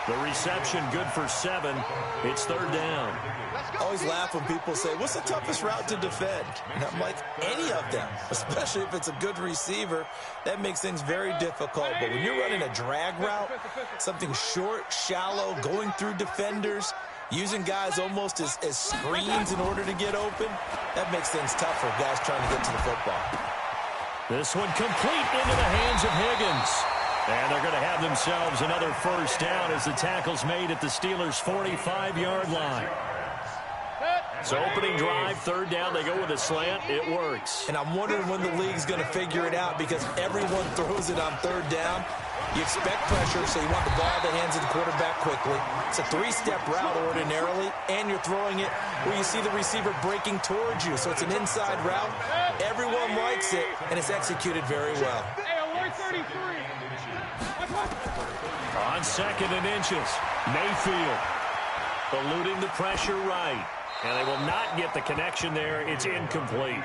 The reception good for 7. It's third down. I always laugh when people say, what's the toughest route to defend? And I'm like, any of them, especially if it's a good receiver. That makes things very difficult. But when you're running a drag route, something short, shallow, going through defenders, using guys almost as screens in order to get open, that makes things tough for guys trying to get to the football. This one complete into the hands of Higgins. And they're going to have themselves another first down as the tackle's made at the Steelers' 45-yard line. So opening drive, third down, they go with a slant. It works. And I'm wondering when the league's going to figure it out because everyone throws it on third down. You expect pressure, so you want the ball in the hands of the quarterback quickly. It's a three-step route ordinarily, and you're throwing it where you see the receiver breaking towards you. So it's an inside route. Everyone likes it, and it's executed very well. Hey, alert 33. On second and inches, Mayfield eluding the pressure right. And they will not get the connection there. It's incomplete.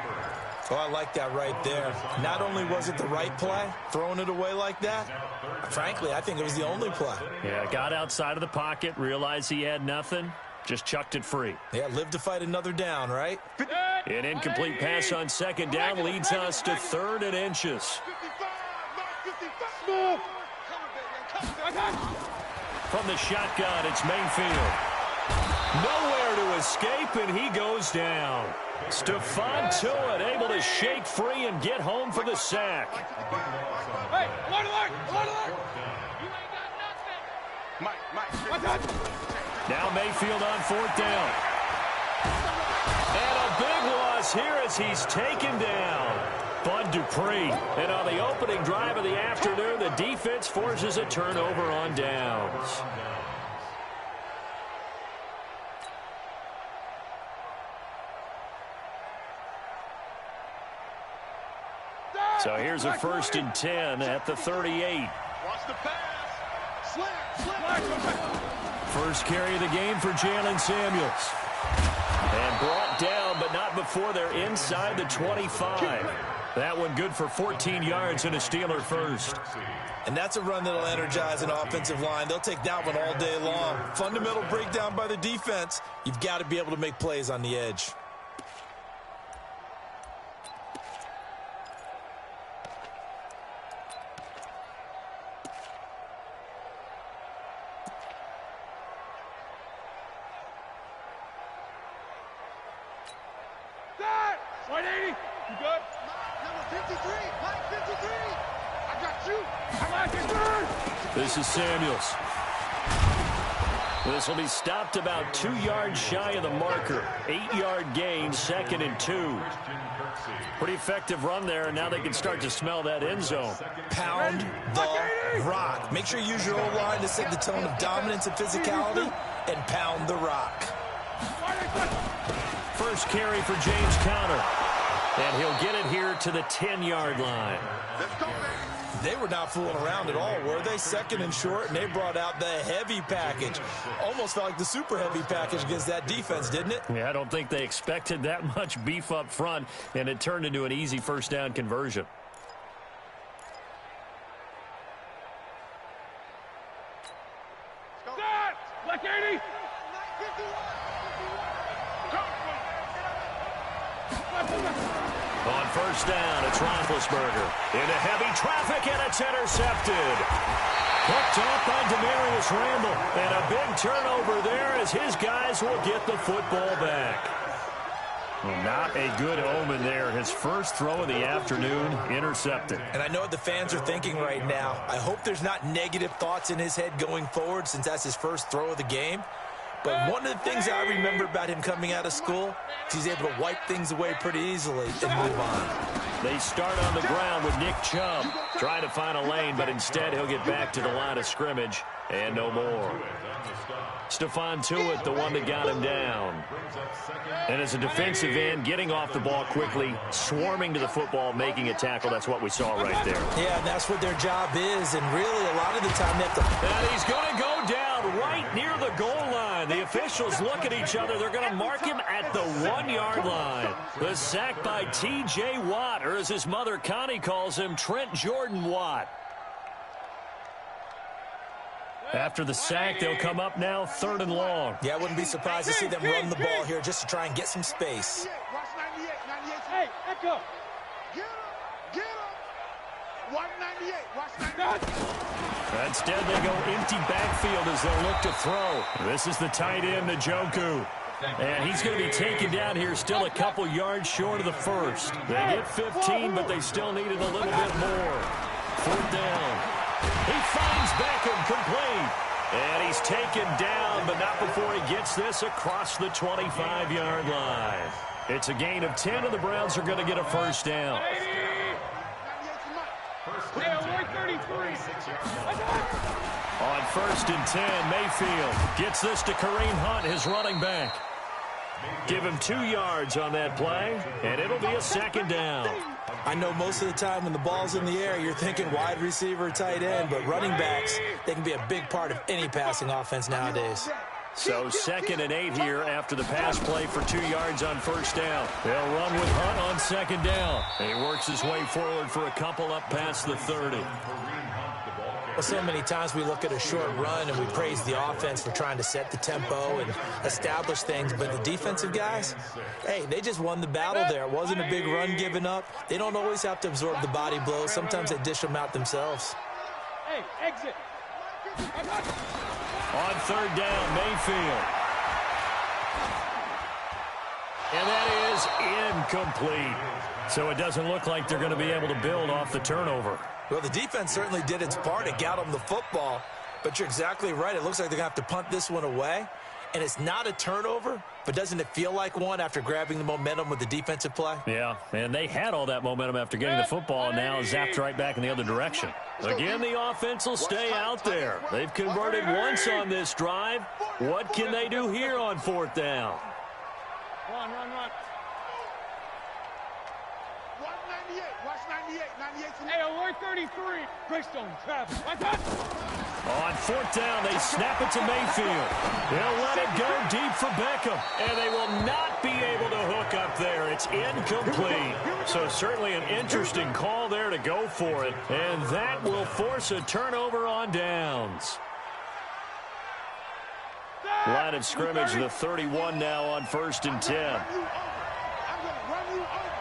Oh, I like that right there. Not only was it the right play, throwing it away like that, frankly, I think it was the only play. Yeah, got outside of the pocket, realized he had nothing, just chucked it free. Yeah, live to fight another down, right? An incomplete pass on second down leads us to third and inches. From the shotgun, it's Mayfield. Nowhere to escape, and he goes down. Stephon Tuitt able to shake free and get home for the sack. Hey, alert! You ain't got nothing. Mike. Now Mayfield on fourth down. And a big loss here as he's taken down. Bud Dupree. And on the opening drive of the afternoon, the defense forces a turnover on downs. So here's a 1st and 10 at the 38. Watch the pass. Slam. First carry of the game for Jalen Samuels. And brought down, but not before they're inside the 25. That one good for 14 yards and a Steeler first. And that's a run that'll energize an offensive line. They'll take that one all day long. Fundamental breakdown by the defense. You've got to be able to make plays on the edge. This is Samuels. This will be stopped about 2 yards shy of the marker. 8-yard gain, 2nd and 2. Pretty effective run there, and now they can start to smell that end zone. Pound the rock. Make sure you use your O-line to set the tone of dominance and physicality, and pound the rock. First carry for James Conner. And he'll get it here to the 10-yard line. Let's go, baby. They were not fooling around at all, were they? Second and short, and they brought out the heavy package. Almost felt like the super heavy package against that defense, didn't it? Yeah, I don't think they expected that much beef up front, and it turned into an easy first down conversion. Black 80. On first down, it's Roethlisberger. Into heavy traffic, and it's intercepted. Picked off by Demarius Randall. And a big turnover there as his guys will get the football back. Well, not a good omen there. His first throw of the afternoon, intercepted. And I know what the fans are thinking right now. I hope there's not negative thoughts in his head going forward since that's his first throw of the game. But one of the things I remember about him coming out of school is he's able to wipe things away pretty easily and move on. They start on the ground with Nick Chubb trying to find a lane, but instead he'll get back to the line of scrimmage and no more. Stephon Tuitt, the one that got him down. And as a defensive end, getting off the ball quickly, swarming to the football, making a tackle, that's what we saw right there. Yeah, and that's what their job is, and really a lot of the time they have to... And he's going to go down right near the goal line. The officials look at each other. They're going to mark him at the 1-yard line. The sack by T.J. Watt, or as his mother Connie calls him, Trent Jordan Watt. After the sack, they'll come up now 3rd and long. Yeah, I wouldn't be surprised to see them run the ball here just to try and get some space. Watch 98, 98. Hey, echo. Get him. Watch 98, watch 98. Instead, they go empty backfield as they'll look to throw. This is the tight end, Njoku. And he's going to be taken down here still a couple yards short of the first. They get 15, but they still needed a little bit more. 4th down. He finds Beckham complete. And he's taken down, but not before he gets this across the 25-yard line. It's a gain of 10, and the Browns are going to get a first down. On 1st and 10, Mayfield gets this to Kareem Hunt, his running back. Give him 2 yards on that play, and it'll be a 2nd down. I know most of the time when the ball's in the air, you're thinking wide receiver, tight end, but running backs, they can be a big part of any passing offense nowadays. So 2nd and 8 here after the pass play for 2 yards on 1st down. They'll run with Hunt on 2nd down. And he works his way forward for a couple up past the 30. Well, so many times we look at a short run and we praise the offense for trying to set the tempo and establish things, but the defensive guys, hey, they just won the battle there. It wasn't a big run given up. They don't always have to absorb the body blows. Sometimes they dish them out themselves. Hey, exit. On 3rd down, Mayfield. And that is incomplete. So it doesn't look like they're going to be able to build off the turnover. Well, the defense certainly did its part to get them the football, but you're exactly right. It looks like they're going to have to punt this one away, and it's not a turnover, but doesn't it feel like one after grabbing the momentum with the defensive play? Yeah, and they had all that momentum after getting the football, and now zapped right back in the other direction. Again, the offense will stay out there. They've converted once on this drive. What can they do here on 4th down? Run. 198, watch 98, 98. Hey, alert 33. Greystone, Travis. On 4th down, they snap it to Mayfield. They'll let it go deep for Beckham, and they will not be able to hook up there. It's incomplete. So certainly an interesting call there to go for it, and that will force a turnover on downs. Line of scrimmage, the 31 now on 1st and 10. I'm going to run you over.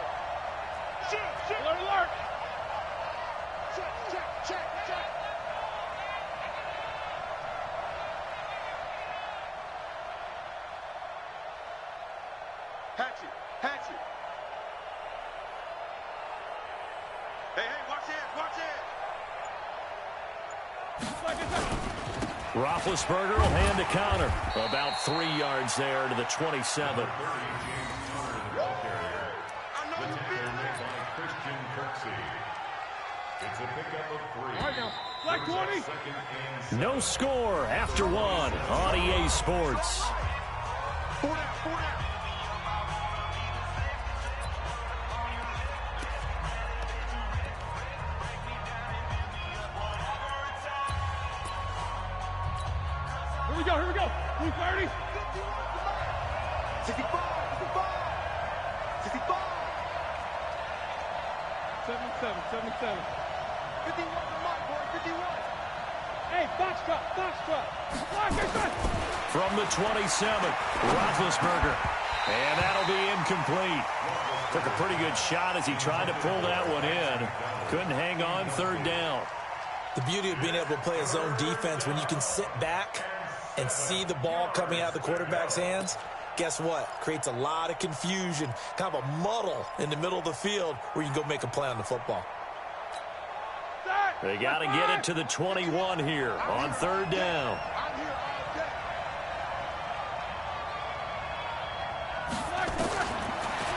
Shit. Alert. Check. Hatchet. Hey, watch it. Roethlisberger will hand to Conner. About 3 yards there to the 27. It's a pickup of 3. All right, now, like 20. No score after 1 on EA Sports. Here we go, here we go. 230. 65, 77, 77. 51 to Mike, boy, 51. Hey, box drop, box drop. From the 27, Roethlisberger. And that'll be incomplete. Took a pretty good shot as he tried to pull that one in. Couldn't hang on third down. The beauty of being able to play a zone defense when you can sit back and see the ball coming out of the quarterback's hands, guess what? Creates a lot of confusion, kind of a muddle in the middle of the field where you can go make a play on the football. They got to get it to the 21 here on third down.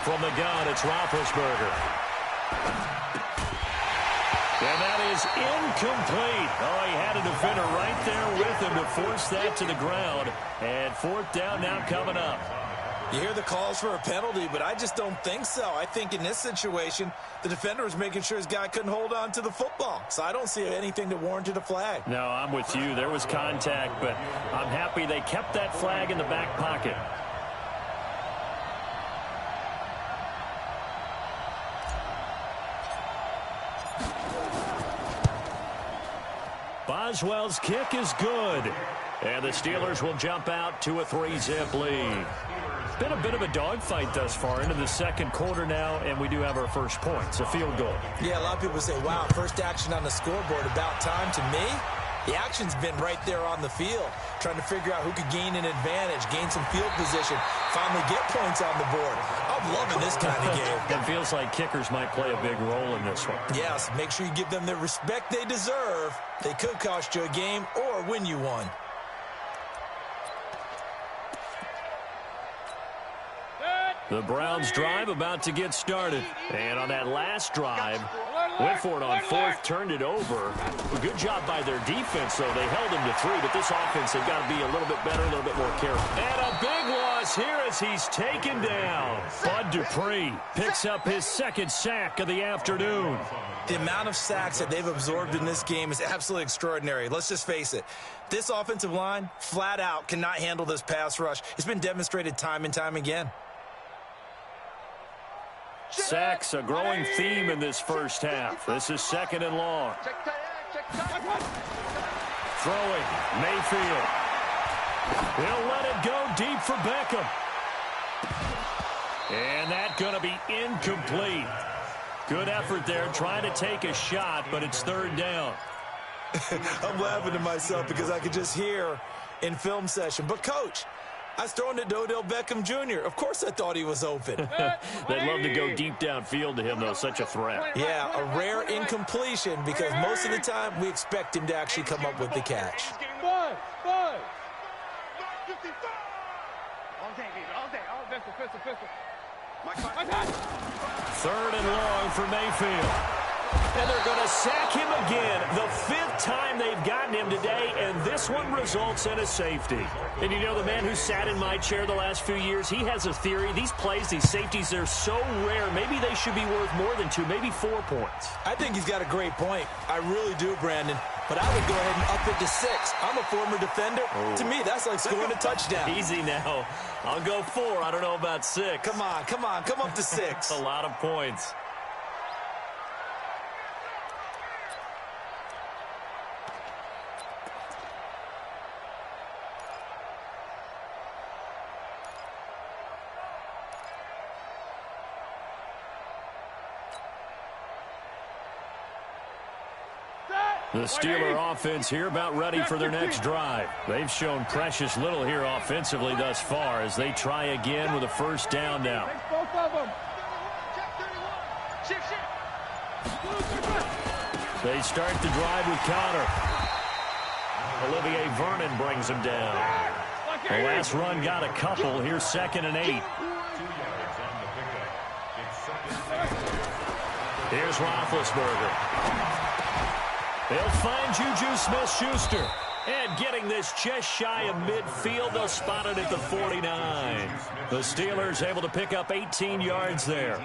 From the gun, it's Roethlisberger. And that is incomplete. Oh, he had a defender right there with him to force that to the ground. And fourth down now coming up. You hear the calls for a penalty, but I just don't think so. I think in this situation, the defender was making sure his guy couldn't hold on to the football. So I don't see anything that warranted a flag. No, I'm with you. There was contact, but I'm happy they kept that flag in the back pocket. Boswell's kick is good. And the Steelers will jump out to a 3-zip lead. Been a bit of a dogfight thus far into the second quarter now, and we do have our first points, a field goal. Yeah, a lot of people say, wow, first action on the scoreboard, about time. To me, the action's been right there on the field, trying to figure out who could gain an advantage, gain some field position, finally get points on the board. I'm loving this kind of game. It feels like kickers might play a big role in this one. Yes, make sure you give them the respect they deserve. They could cost you a game or win you one. The Browns drive about to get started. And on that last drive, went for it on fourth, turned it over. A good job by their defense, though. They held him to 3, but this offense, they've got to be a little bit better, a little bit more careful. And a big loss here as he's taken down. Bud Dupree picks up his second sack of the afternoon. The amount of sacks that they've absorbed in this game is absolutely extraordinary. Let's just face it. This offensive line, flat out, cannot handle this pass rush. It's been demonstrated time and time again. Sacks, a growing theme in this first half. This is second and long. Throwing, Mayfield. He'll let it go deep for Beckham. And that's going to be incomplete. Good effort there, trying to take a shot, but it's third down. I'm laughing to myself because I could just hear in film session, but Coach, I was throwing to Odell Beckham Jr. Of course I thought he was open. They'd love to go deep downfield to him, though. Such a threat. Yeah, a rare incompletion because most of the time we expect him to actually come up with the catch. Five. All day, baby, all day. All pistol. Third and long for Mayfield. And they're going to sack him again. The 5th time they've gotten him today, and this one results in a safety. And you know, the man who sat in my chair the last few years, he has a theory. These plays, these safeties, they're so rare. Maybe they should be worth more than 2, maybe 4 points. I think he's got a great point. I really do, Brandon. But I would go ahead and up it to 6. I'm a former defender. Oh. To me, that's like scoring a touchdown. Easy now. I'll go 4. I don't know about 6. Come on. Come up to 6. A lot of points. The Steeler offense here about ready for their next drive. They've shown precious little here offensively thus far as they try again with a first down now. Both of them. They start the drive with Connor. Olivier Vernon brings him down. The last run got a couple. Here's 2nd and 8. Here's Roethlisberger. They'll find Juju Smith-Schuster. And getting this just shy of midfield, they'll spot it at the 49. The Steelers able to pick up 18 yards there.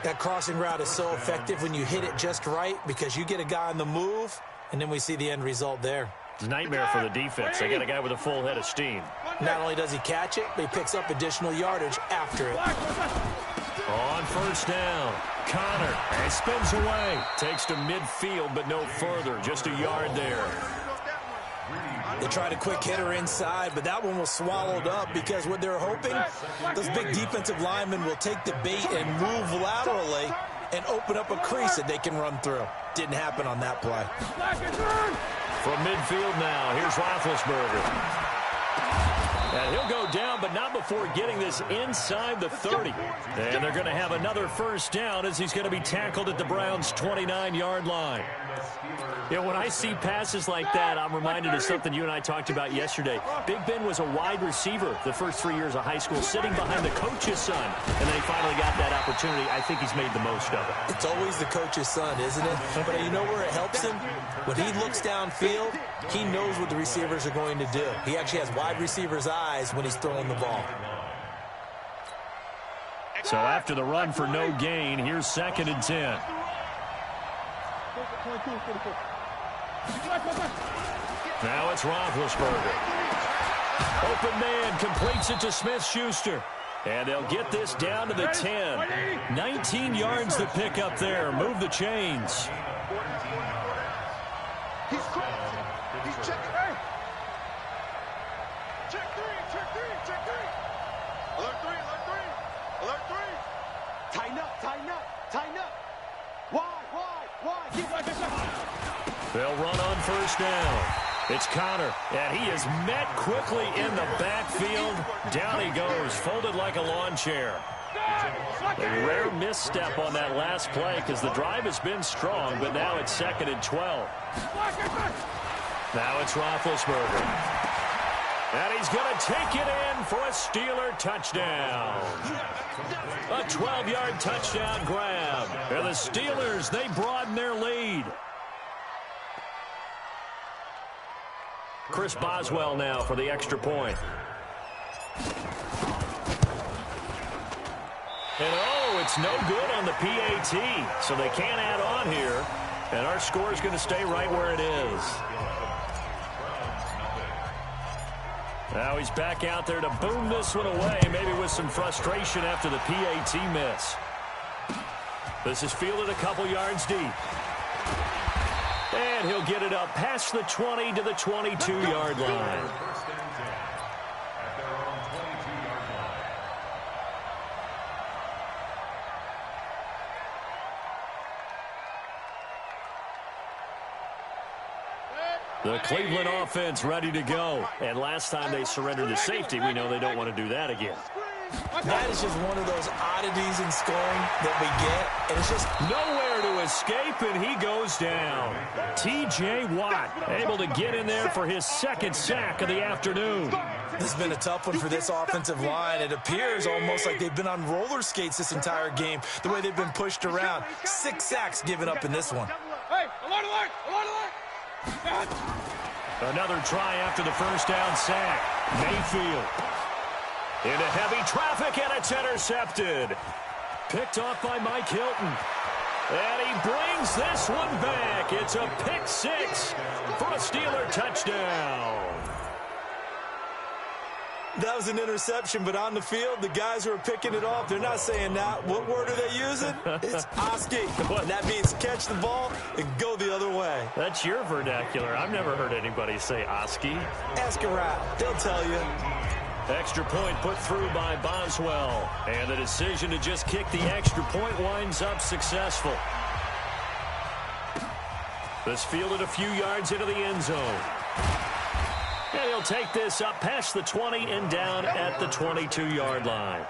That crossing route is so effective when you hit it just right because you get a guy on the move, and then we see the end result there. It's a nightmare for the defense. They got a guy with a full head of steam. Not only does he catch it, but he picks up additional yardage after it. On first down, Connor, and spins away. Takes to midfield, but no further. Just a yard there. They tried a quick hitter inside, but that one was swallowed up because what they're hoping, those big defensive linemen will take the bait and move laterally and open up a crease that they can run through. Didn't happen on that play. From midfield now, here's Roethlisberger. And he'll go down, but not before getting this inside the 30. And they're going to have another first down as he's going to be tackled at the Browns' 29-yard line. You know, when I see passes like that, I'm reminded of something you and I talked about yesterday. Big Ben was a wide receiver the first 3 years of high school, sitting behind the coach's son. And then he finally got that opportunity. I think he's made the most of it. It's always the coach's son, isn't it? But you know where it helps him? When he looks downfield, he knows what the receivers are going to do. He actually has wide receivers' eyes when he's throwing the ball. So after the run for no gain, here's 2nd and 10. Now it's Roethlisberger. Open man completes it to Smith-Schuster. And they'll get this down to the 10. 19 yards to pick up there. Move the chains. He's crossing. He's checking. Hey. Check three. Alert three. Tighten up. Why? They'll run on first down. It's Connor, and he is met quickly in the backfield. Down he goes, folded like a lawn chair. A rare misstep on that last play because the drive has been strong, but now it's 2nd and 12. Now it's Roethlisberger. And he's going to take it in for a Steeler touchdown. A 12-yard touchdown grab. And the Steelers, they broaden their lead. Chris Boswell now for the extra point. And oh, it's no good on the PAT, so they can't add on here. And our score is going to stay right where it is. Now he's back out there to boom this one away, maybe with some frustration after the PAT miss. This is fielded a couple yards deep. And he'll get it up past the 20 to the 22-yard line. The Cleveland offense ready to go. And last time they surrendered the safety, we know they don't want to do that again. That is just one of those oddities in scoring that we get. And it's just nowhere to escape, and he goes down. T.J. Watt able to get in there for his 2nd sack of the afternoon. This has been a tough one for this offensive line. It appears almost like they've been on roller skates this entire game, the way they've been pushed around. 6 sacks given up in this one. Hey, alert! Another try after the first down sack. Mayfield into heavy traffic, and it's intercepted. Picked off by Mike Hilton. And he brings this one back. It's a pick 6 for a Steeler touchdown. That was an interception, but on the field, the guys who are picking it off, they're not saying that. What word are they using? It's Oski. And that means catch the ball and go the other way. That's your vernacular. I've never heard anybody say Oski. Ask around. They'll tell you. Extra point put through by Boswell. And the decision to just kick the extra point winds up successful. This fielded a few yards into the end zone. And he'll take this up past the 20 and down at the 22-yard line.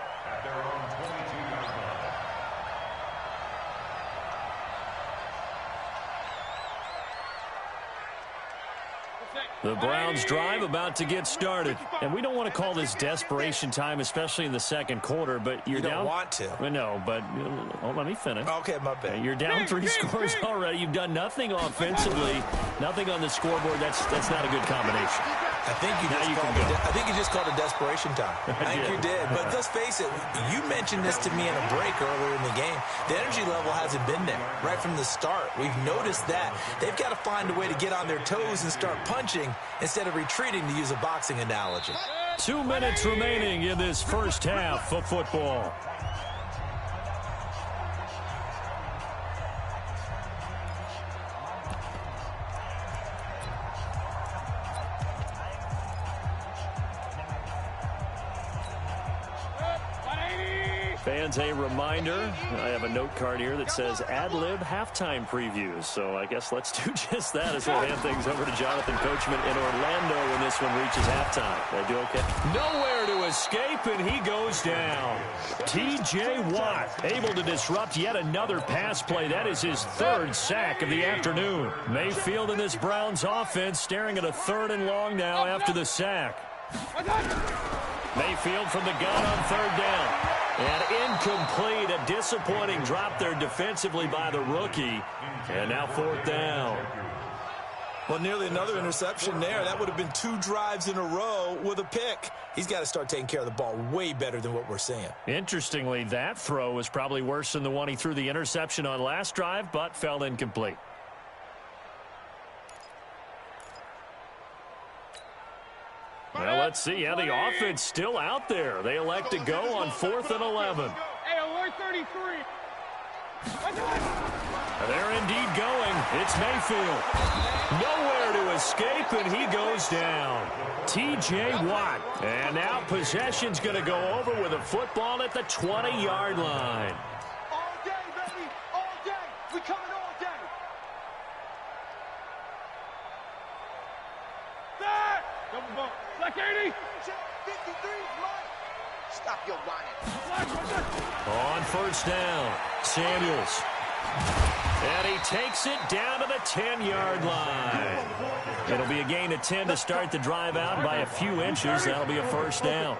The Browns drive about to get started. And we don't want to call this desperation time, especially in the second quarter, but you're down. You don't want to. No, but let me finish. Okay, my bad. You're down 3 scores already. You've done nothing offensively, nothing on the scoreboard. That's not a good combination. I think you just called it desperation time. I think you did. But let's face it, you mentioned this to me in a break earlier in the game. The energy level hasn't been there right from the start. We've noticed that. They've got to find a way to get on their toes and start punching instead of retreating, to use a boxing analogy. 2 minutes remaining in this first half of football. Fans, a reminder, I have a note card here that says ad-lib halftime previews. So I guess let's do just that as we'll hand things over to Jonathan Coachman in Orlando when this one reaches halftime. Did I do okay? Nowhere to escape, and he goes down. T.J. Watt able to disrupt yet another pass play. That is his 3rd sack of the afternoon. Mayfield and this Browns offense staring at a 3rd and long now after the sack. Mayfield from the gun on 3rd down. And incomplete, a disappointing drop there defensively by the rookie. And now 4th down. Well, nearly another interception there. That would have been 2 drives in a row with a pick. He's got to start taking care of the ball way better than what we're seeing. Interestingly, that throw was probably worse than the one he threw the interception on last drive, but fell incomplete. Well, let's see how the offense still out there. They elect to go on 4th and 11. Hey, alert 33. They're indeed going. It's Mayfield. Nowhere to escape, and he goes down. T.J. Watt. And now possession's going to go over with a football at the 20-yard line. All day, baby. All day. We coming all day. That. Double bump. Black 80. 53, run. Stop your whining. On 1st down, Samuels. And he takes it down to the 10-yard line. It'll be a gain of 10 to start the drive out by a few inches. That'll be a 1st down.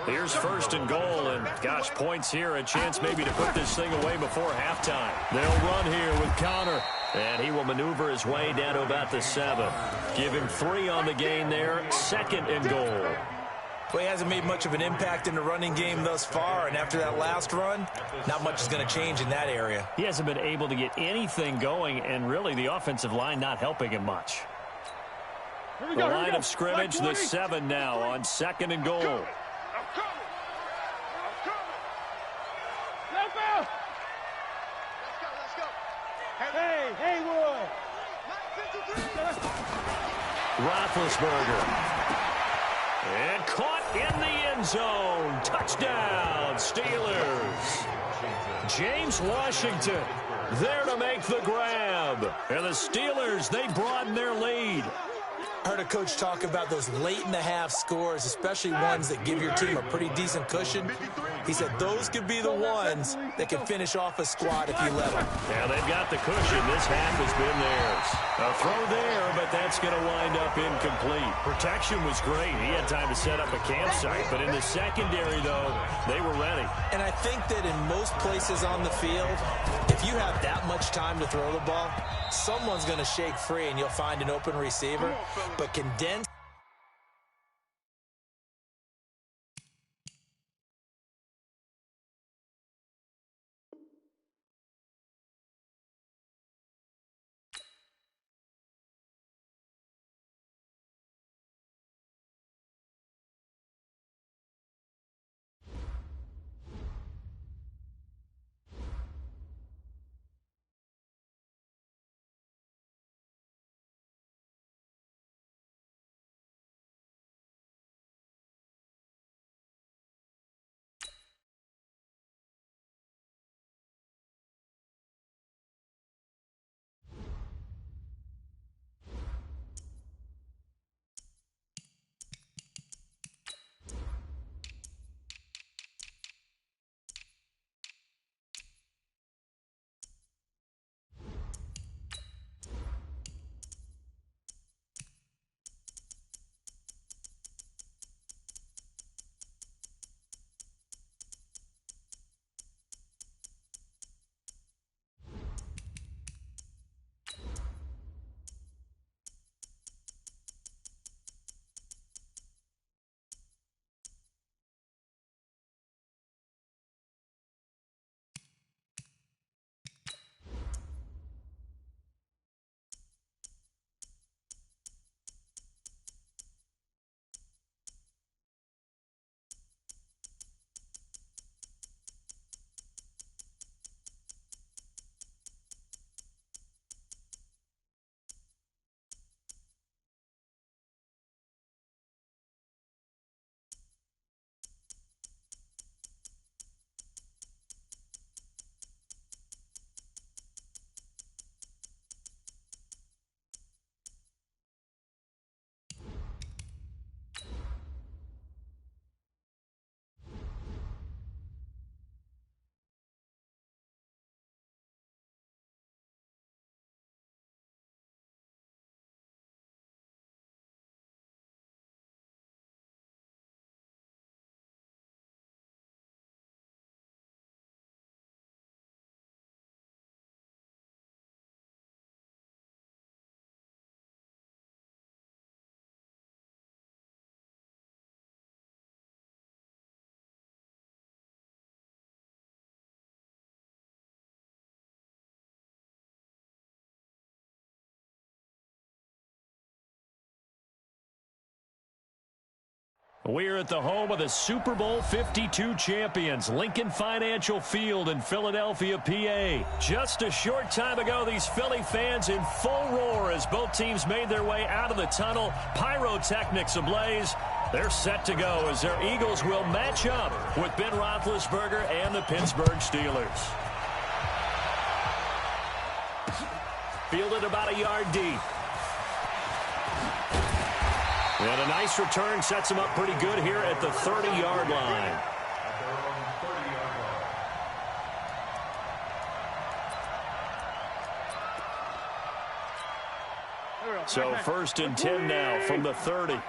Here's 1st and goal, and gosh, points here, a chance maybe to put this thing away before halftime. They'll run here with Connor, and he will maneuver his way down to about the 7. Give him 3 on the gain there, 2nd and goal. Well, he hasn't made much of an impact in the running game thus far, and after that last run, not much is going to change in that area. He hasn't been able to get anything going, and really the offensive line not helping him much. The line of scrimmage, the 7 now on 2nd and goal. I'm coming. Left out. Let's go. Hey, Haywood. Roethlisberger. And caught in the end zone. Touchdown, Steelers. James Washington there to make the grab. And the Steelers, they broaden their lead. I heard a coach talk about those late-in-the-half scores, especially ones that give your team a pretty decent cushion. He said those could be the ones that can finish off a squad if you let them. Yeah, they've got the cushion. This half has been theirs. A throw there, but that's going to wind up incomplete. Protection was great. He had time to set up a campsite, but in the secondary, though, they were ready. And I think that in most places on the field, if you have that much time to throw the ball, someone's going to shake free and you'll find an open receiver. But condensed We're at the home of the Super Bowl 52 champions, Lincoln Financial Field in Philadelphia, PA. Just a short time ago, these Philly fans in full roar as both teams made their way out of the tunnel. Pyrotechnics ablaze. They're set to go as their Eagles will match up with Ben Roethlisberger and the Pittsburgh Steelers. Fielded about a yard deep. And a nice return sets him up pretty good here at the 30-yard line. So 1st and 10 now from the 30. Hey,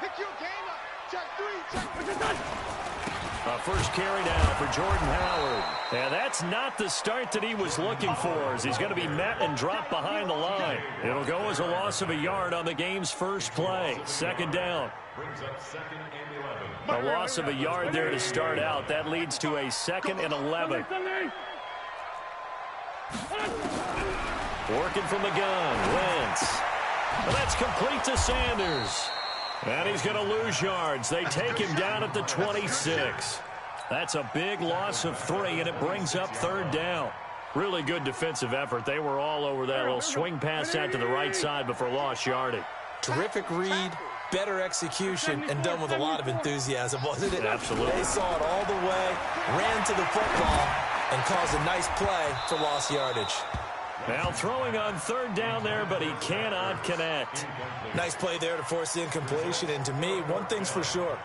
pick your game up. Check 3. Check. First carry now for Jordan Howard. And that's not the start that he was looking for, as he's going to be met and dropped behind the line. It'll go as a loss of a yard on the game's first play. 2nd down. A loss of a yard there to start out. That leads to a 2nd and 11. Working from the gun. Wentz. Well, that's complete to Sanders. And he's going to lose yards. They take him down at the 26. That's a big loss of 3, and it brings up 3rd down. Really good defensive effort. They were all over that little swing pass out to the right side before lost yardage. Terrific read, better execution, and done with a lot of enthusiasm, wasn't it? Absolutely. They saw it all the way, ran to the football, and caused a nice play for lost yardage. Now throwing on 3rd down there, but he cannot connect. Nice play there to force the incompletion, and to me, one thing's for sure.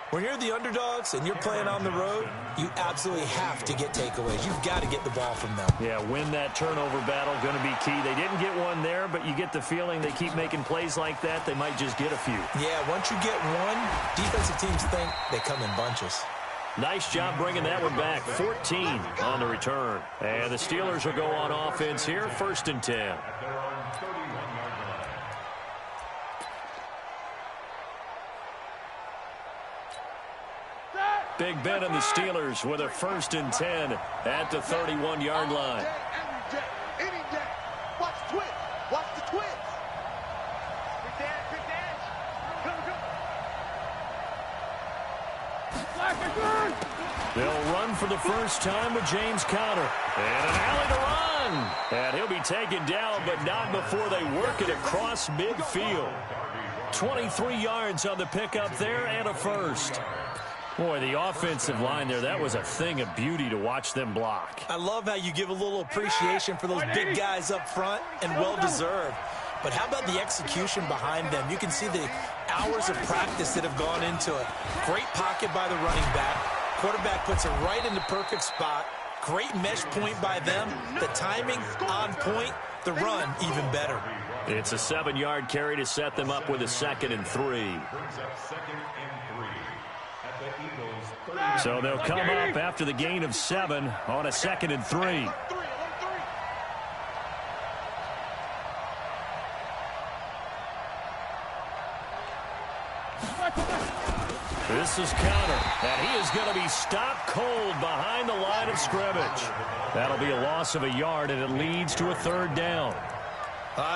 When you're the underdogs and you're playing on the road, you absolutely have to get takeaways. You've got to get the ball from them. Yeah, win that turnover battle, going to be key. They didn't get one there, but you get the feeling they keep making plays like that, they might just get a few. Yeah, once you get one, defensive teams think they come in bunches. Nice job bringing that one back. 14 on the return. And the Steelers will go on offense here, 1st and 10. Big Ben and the Steelers with a 1st and 10 at the 31-yard line. Any day. Watch the twist. Watch the twist. Quick dash. They'll run for the first time with James Conner. And an alley to run. And he'll be taken down, but not before they work it across midfield. 23 yards on the pickup there and a 1st. Boy, the offensive line there, that was a thing of beauty to watch them block. I love how you give a little appreciation for those big guys up front, and well-deserved. But how about the execution behind them? You can see the hours of practice that have gone into it. Great pocket by the running back. Quarterback puts it right in the perfect spot. Great mesh point by them. The timing on point. The run even better. It's a 7-yard carry to set them up with a 2nd and 3. So they'll come up after the gain of 7 on a 2nd and 3. This is Conner, and he is going to be stopped cold behind the line of scrimmage. That'll be a loss of a yard, and it leads to a 3rd down.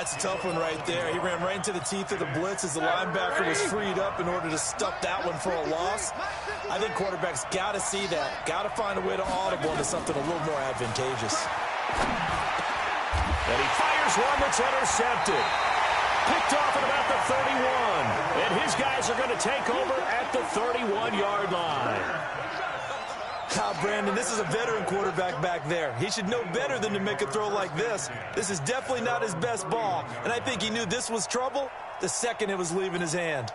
It's a tough one right there. He ran right into the teeth of the blitz as the linebacker was freed up in order to stuff that one for a loss. I think quarterbacks got to see that. Got to find a way to audible into something a little more advantageous. And he fires one that's intercepted. Picked off at about the 31. And his guys are going to take over at the 31-yard line. Brandon, this is a veteran quarterback back there. He should know better than to make a throw like this. This is definitely not his best ball, and I think he knew this was trouble the second it was leaving his hand.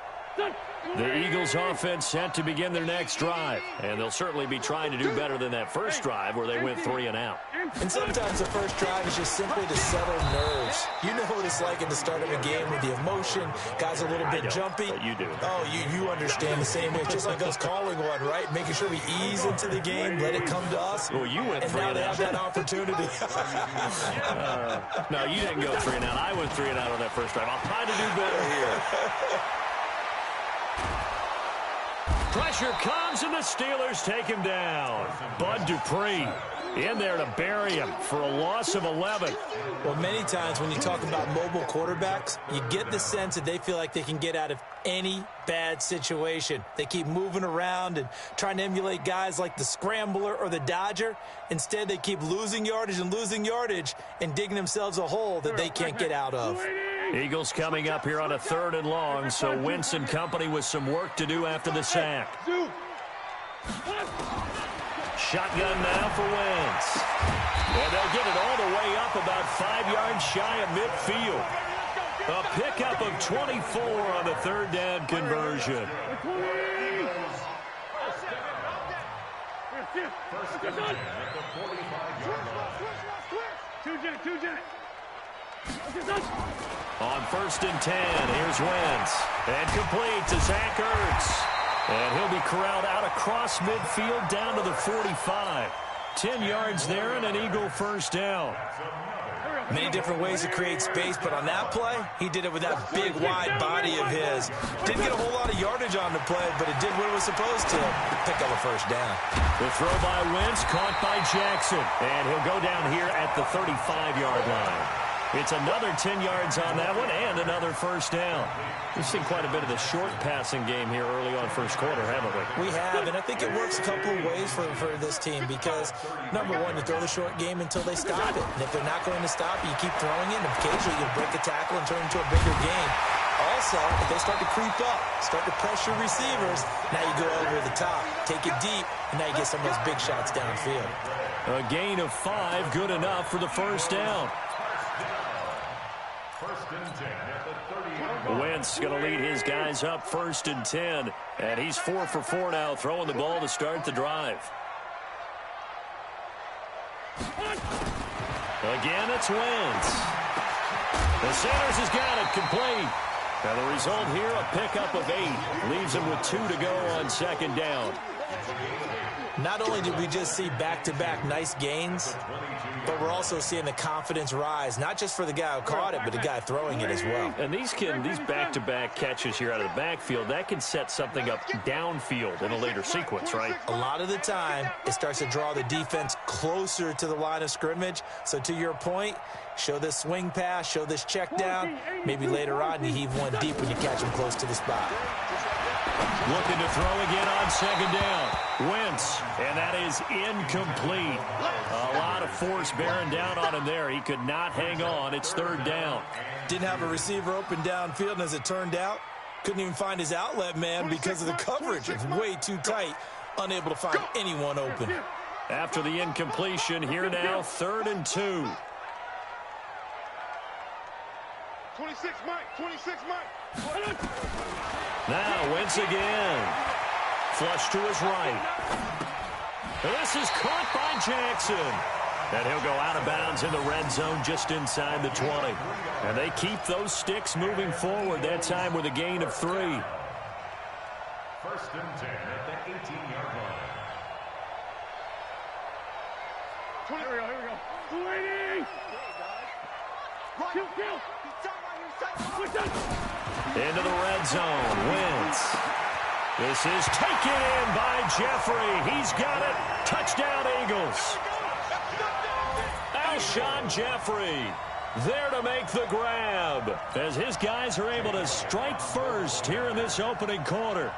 The Eagles offense set to begin their next drive, and they'll certainly be trying to do better than that first drive where they went 3 and out. And sometimes the first drive is just simply to settle nerves. You know what it's like at the start of a game with the emotion. Guys are a little bit jumpy. But you do. Oh, you understand the same way. It's just like us calling one, right? Making sure we ease into the game, let it come to us. Well, you went 3 and out. And now they have that opportunity. No, you didn't go 3 and out. I went 3 and out on that first drive. I'll try to do better here. Pressure comes, and the Steelers take him down. Bud Dupree in there to bury him for a loss of 11. Well, many times when you talk about mobile quarterbacks, you get the sense that they feel like they can get out of any bad situation. They keep moving around and trying to emulate guys like the Scrambler or the Dodger. Instead, they keep losing yardage and digging themselves a hole that they can't get out of. Eagles coming up here on a 3rd and long, so Wentz and company with some work to do after the sack. Shotgun now for Wentz. And they'll get it all the way up about 5 yards shy of midfield. A pickup of 24 on the 3rd down conversion. On 1st and 10, here's Wentz. And complete to Zach Ertz. And he'll be corralled out across midfield down to the 45. 10 yards there and an Eagle 1st down. Many different ways to create space, but on that play, he did it with that big, wide body of his. Didn't get a whole lot of yardage on the play, but it did what it was supposed to. Pick up a 1st down. The throw by Wentz, caught by Jackson. And he'll go down here at the 35-yard line. It's another 10 yards on that one and another 1st down. We've seen quite a bit of the short passing game here early on 1st quarter, haven't we? We have, and I think it works a couple of ways for this team because, number one, you throw the short game until they stop it. And if they're not going to stop it, you keep throwing it, and occasionally you break a tackle and turn it into a bigger game. Also, if they start to creep up, start to pressure receivers, now you go over the top, take it deep, and now you get some of those big shots downfield. A gain of 5, good enough for the 1st down. Wentz going to lead his guys up 1st and 10. And he's 4 for 4 now, throwing the ball to start the drive. Again, it's Wentz. The Sanders has got it complete. And the result here, a pickup of 8. Leaves him with 2 to go on 2nd down. Not only did we just see back-to-back nice gains, but we're also seeing the confidence rise, not just for the guy who caught it, but the guy throwing it as well. And these back-to-back catches here out of the backfield, that can set something up downfield in a later sequence, right? A lot of the time, it starts to draw the defense closer to the line of scrimmage. So to your point, show this swing pass, show this check down. Maybe later on you heave one deep when you catch him close to the spot. Looking to throw again on 2nd down. Wentz, and that is incomplete. A lot of force bearing down on him there. He could not hang on. It's 3rd down. Didn't have a receiver open downfield, and as it turned out, couldn't even find his outlet man because of the coverage. It's way too tight, unable to find anyone open. After the incompletion, here now, 3rd and 2. 26, Mike. 26, Mike. Now, Wentz again. Flush to his right. This is caught by Jackson. And he'll go out of bounds in the red zone just inside the 20. And they keep those sticks moving forward, that time with a gain of 3. 1st and 10 at the 18-yard line. Here we go. 280. Kill. Into the red zone. Wentz. This is taken in by Jeffrey. He's got it. Touchdown, Eagles. Alshon Jeffrey there to make the grab as his guys are able to strike first here in this opening quarter.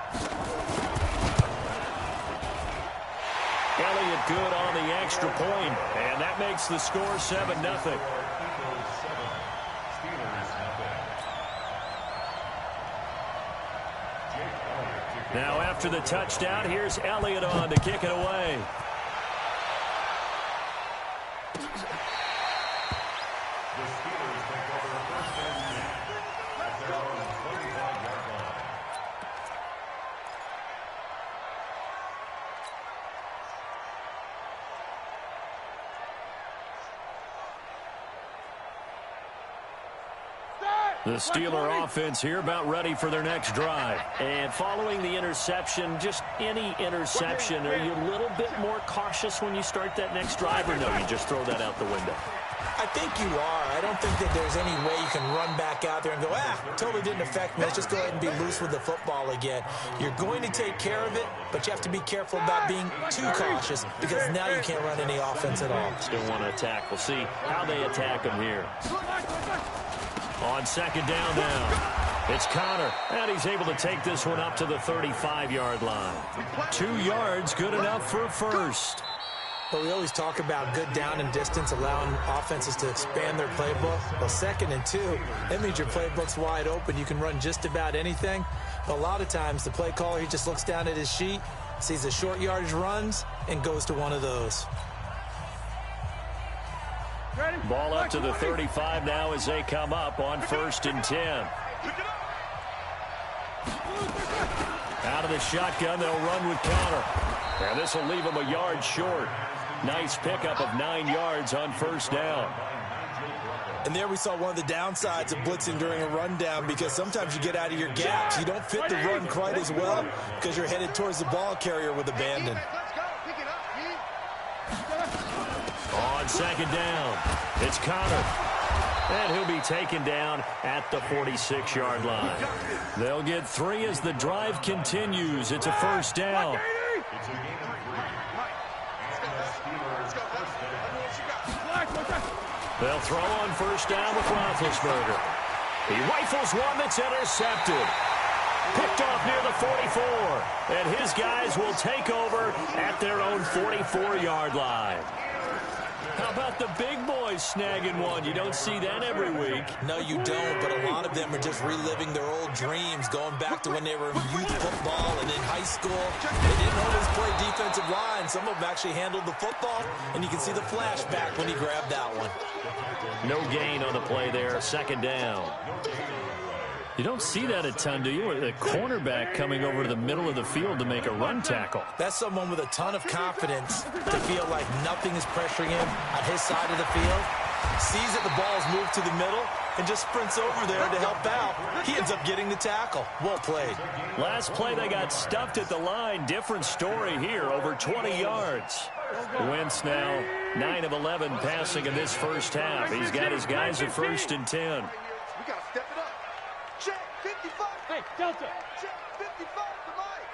Elliott good on the extra point, and that makes the score 7-0. Now after the touchdown, here's Elliott on to kick it away. The Steeler offense here about ready for their next drive. And following the interception, just any interception, are you a little bit more cautious when you start that next drive, or no, you just throw that out the window? I think you are. I don't think that there's any way you can run back out there and go, totally didn't affect me. Let's just go ahead and be loose with the football again. You're going to take care of it, but you have to be careful about being too cautious because now you can't run any offense at all. Still want to attack. We'll see how they attack them here. On 2nd down now. It's Connor, and he's able to take this one up to the 35-yard line. 2 yards, good enough for a first. Well, we always talk about good down and distance, allowing offenses to expand their playbook. Well, 2nd and 2, that means your playbook's wide open. You can run just about anything. But a lot of times, the play caller, he just looks down at his sheet, sees the short yardage runs, and goes to one of those. Ball up to the 35 now as they come up on 1st and 10. Out of the shotgun, they'll run with Connor. And this will leave them a yard short. Nice pickup of 9 yards on 1st down. And there we saw one of the downsides of blitzing during a rundown, because sometimes you get out of your gaps. You don't fit the run quite as well because you're headed towards the ball carrier with abandon. On 2nd down, it's Connor. And he'll be taken down at the 46-yard line. They'll get 3 as the drive continues. It's a 1st down. They'll throw on 1st down with Roethlisberger. He rifles one that's intercepted. Picked off near the 44. And his guys will take over at their own 44-yard line. How about the big boys snagging one? You don't see that every week. No, you don't, but a lot of them are just reliving their old dreams, going back to when they were in youth football and in high school. They didn't always play defensive line. Some of them actually handled the football, and you can see the flashback when he grabbed that one. No gain on the play there, 2nd down. You don't see that a ton, do you? The cornerback coming over to the middle of the field to make a run tackle. That's someone with a ton of confidence to feel like nothing is pressuring him on his side of the field. Sees that the ball's moved to the middle and just sprints over there to help out. He ends up getting the tackle. Well played. Last play, they got stuffed at the line. Different story here, over 20 yards. Wentz now 9 of 11 passing in this 1st half. He's got his guys at 1st and 10. We got to step it up. Check 55. Hey, Delta. Check 55 to Mike.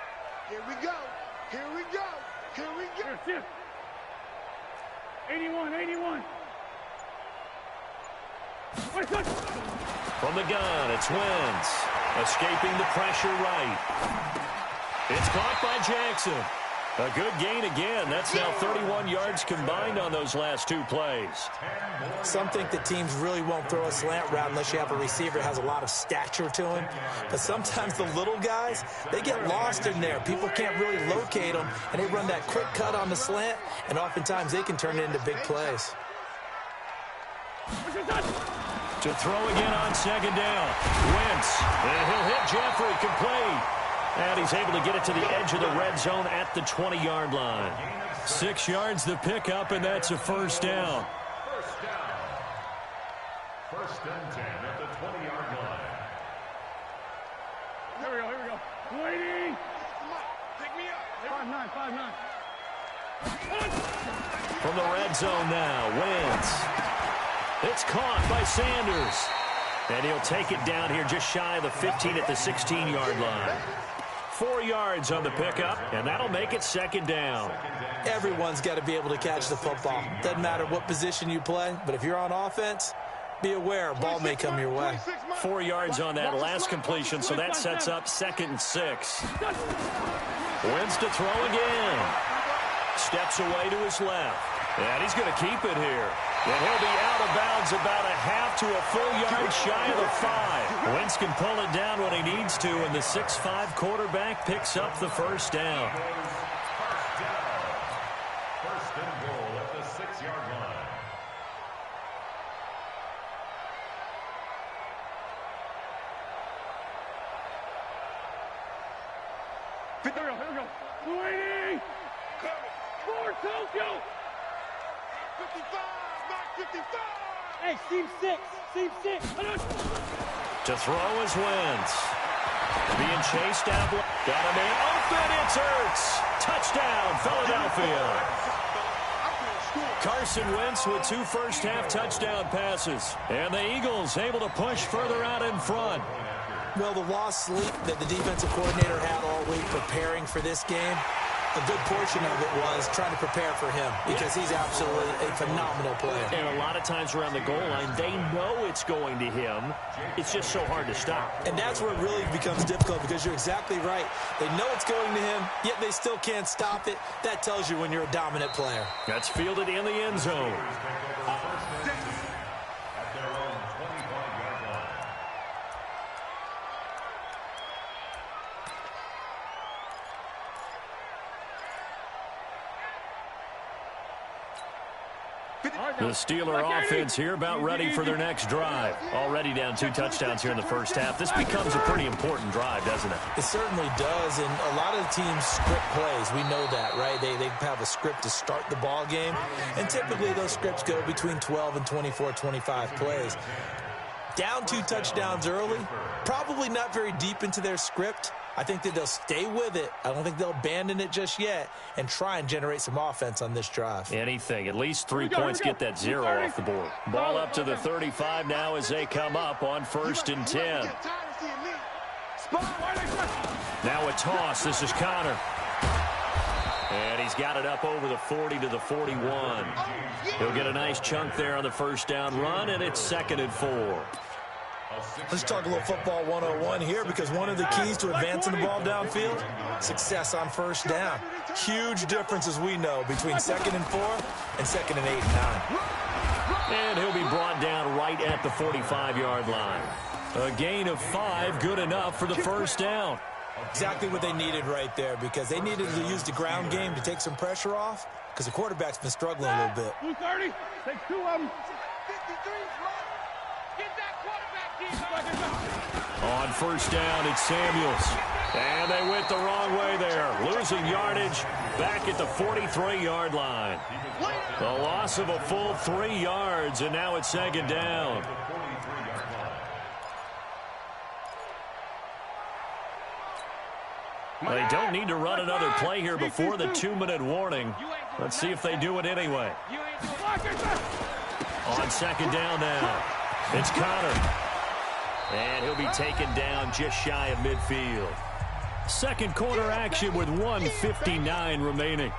Here we go. Here we go. Here we go. Here. 81, 81. From the gun, it's Wentz. Escaping the pressure right. It's caught by Jackson. A good gain again. That's now 31 yards combined on those last 2 plays. Some think that teams really won't throw a slant route unless you have a receiver that has a lot of stature to him. But sometimes the little guys, they get lost in there. People can't really locate them, and they run that quick cut on the slant, and oftentimes they can turn it into big plays. To throw again on 2nd down. Wentz, and he'll hit Jeffrey, complete. And he's able to get it to the edge of the red zone at the 20-yard line. 6 yards the pickup, and that's a 1st down. 1st and 10 at the 20-yard line. Here we go. Waiting. Pick me up. 5-9. From the red zone now, Wentz. It's caught by Sanders. And he'll take it down here just shy of the 15 at the 16-yard line. 4 yards on the pickup, and that'll make it 2nd down. Everyone's got to be able to catch the football. Doesn't matter what position you play, but if you're on offense, be aware, ball may come your way. 4 yards on that last completion, so that sets up 2nd and 6. Wentz to throw again. Steps away to his left. And he's going to keep it here. And he'll be out of bounds about a half to a full yard shy of the 5. Wentz can pull it down when he needs to, and the 6'5" quarterback picks up the 1st down. 1st and goal at the 6-yard line. Here we go. Waiting. For Tokyo. 55. Mark 55. Hey, Steve 6. To throw is Wentz. Being chased down. Got him in. Open. It's Ertz. Touchdown, Philadelphia. Carson Wentz with 2 first-half touchdown passes. And the Eagles able to push further out in front. Well, the lost sleep that the defensive coordinator had all week preparing for this game, a good portion of it was trying to prepare for him because he's absolutely a phenomenal player. And a lot of times around the goal line, they know it's going to him. It's just so hard to stop. And that's where it really becomes difficult because you're exactly right. They know it's going to him, yet they still can't stop it. That tells you when you're a dominant player. That's fielded in the end zone. The Steeler offense here about ready for their next drive. Already down 2 touchdowns here in the first half. This becomes a pretty important drive, doesn't it? It certainly does, and a lot of the teams script plays. We know that, right? They have a script to start the ball game, and typically those scripts go between 12 and 24, 25 plays. Down 2 touchdowns early, probably not very deep into their script. I think that they'll stay with it. I don't think they'll abandon it just yet and try and generate some offense on this drive. Anything. At least 3 points, get that 0 off the board. Ball up to the 35 now as they come up on 1st and 10. Now a toss. This is Connor. And he's got it up over the 40 to the 41. He'll get a nice chunk there on the first down run, and it's 2nd and 4. Let's talk a little football 101 here because one of the keys to advancing the ball downfield, success on first down. Huge difference, as we know, between 2nd and 4 and 2nd and 8 and 9. And he'll be brought down right at the 45-yard line. A gain of 5, good enough for the first down. Exactly what they needed right there because they needed to use the ground game to take some pressure off because the quarterback's been struggling a little bit. 230, take 2 of them. On first down, it's Samuels. And they went the wrong way there. Losing yardage back at the 43-yard line. The loss of a full 3 yards, and now it's 2nd down. They don't need to run another play here before the 2-minute warning. Let's see if they do it anyway. On 2nd down now, it's Connor. And he'll be taken down just shy of midfield. Second quarter action with 1:59 remaining.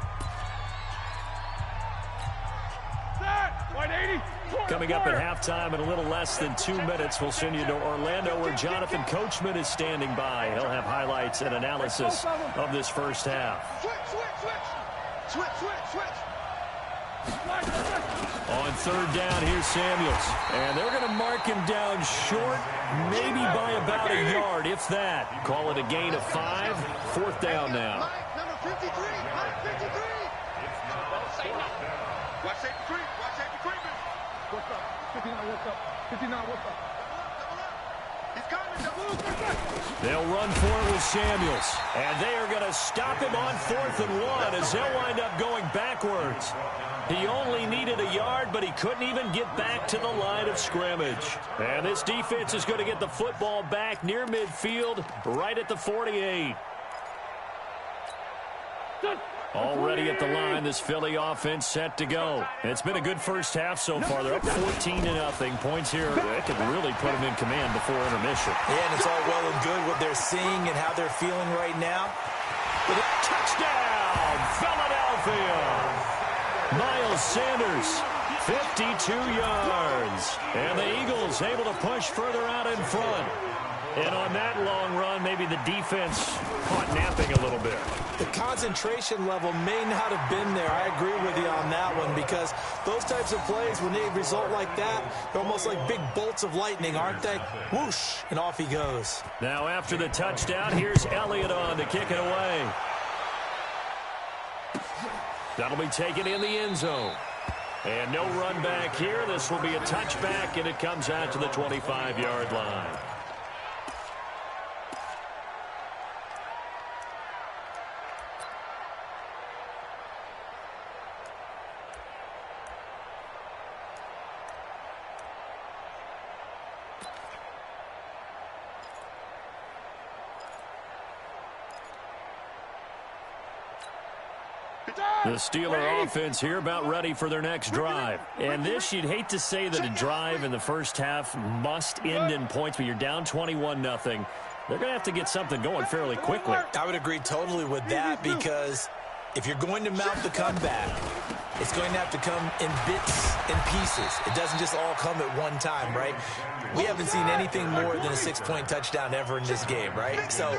Coming up at halftime in a little less than 2 minutes, we'll send you to Orlando where Jonathan Coachman is standing by. He'll have highlights and analysis of this first half. On 3rd down, here's Samuels. And they're going to mark him down short, maybe by about a yard, if that. Call it a gain of 5. 4th down now. Number 53, Mike 53. Watch safety creep, watch safety creeping. What's up? 59, what's up? 59, what's up? He's coming. They'll run for it with Samuels. And they are going to stop him on 4th and 1 as they'll wind up going backwards. He only needed a yard, but he couldn't even get back to the line of scrimmage. And this defense is going to get the football back near midfield, right at the 48. Already at the line, this Philly offense set to go. And it's been a good first half so far. They're up 14-0. Points here that could really put them in command before intermission. Yeah, and it's all well and good what they're seeing and how they're feeling right now. But a touchdown, Philadelphia! Miles Sanders, 52 yards. And the Eagles able to push further out in front. And on that long run, maybe the defense caught napping a little bit. The concentration level may not have been there. I agree with you on that one because those types of plays, when they result like that, they're almost like big bolts of lightning, aren't they? Whoosh, and off he goes. Now after the touchdown, here's Elliott on to kick it away. That'll be taken in the end zone. And no run back here. This will be a touchback, and it comes out to the 25-yard line. The Steeler offense here about ready for their next drive. And this, you'd hate to say that a drive in the first half must end in points, but you're down 21-0. They're going to have to get something going fairly quickly. I would agree totally with that because if you're going to mount the comeback, it's going to have to come in bits and pieces. It doesn't just all come at one time, right? We haven't seen anything more than a 6-point touchdown ever in this game, right? So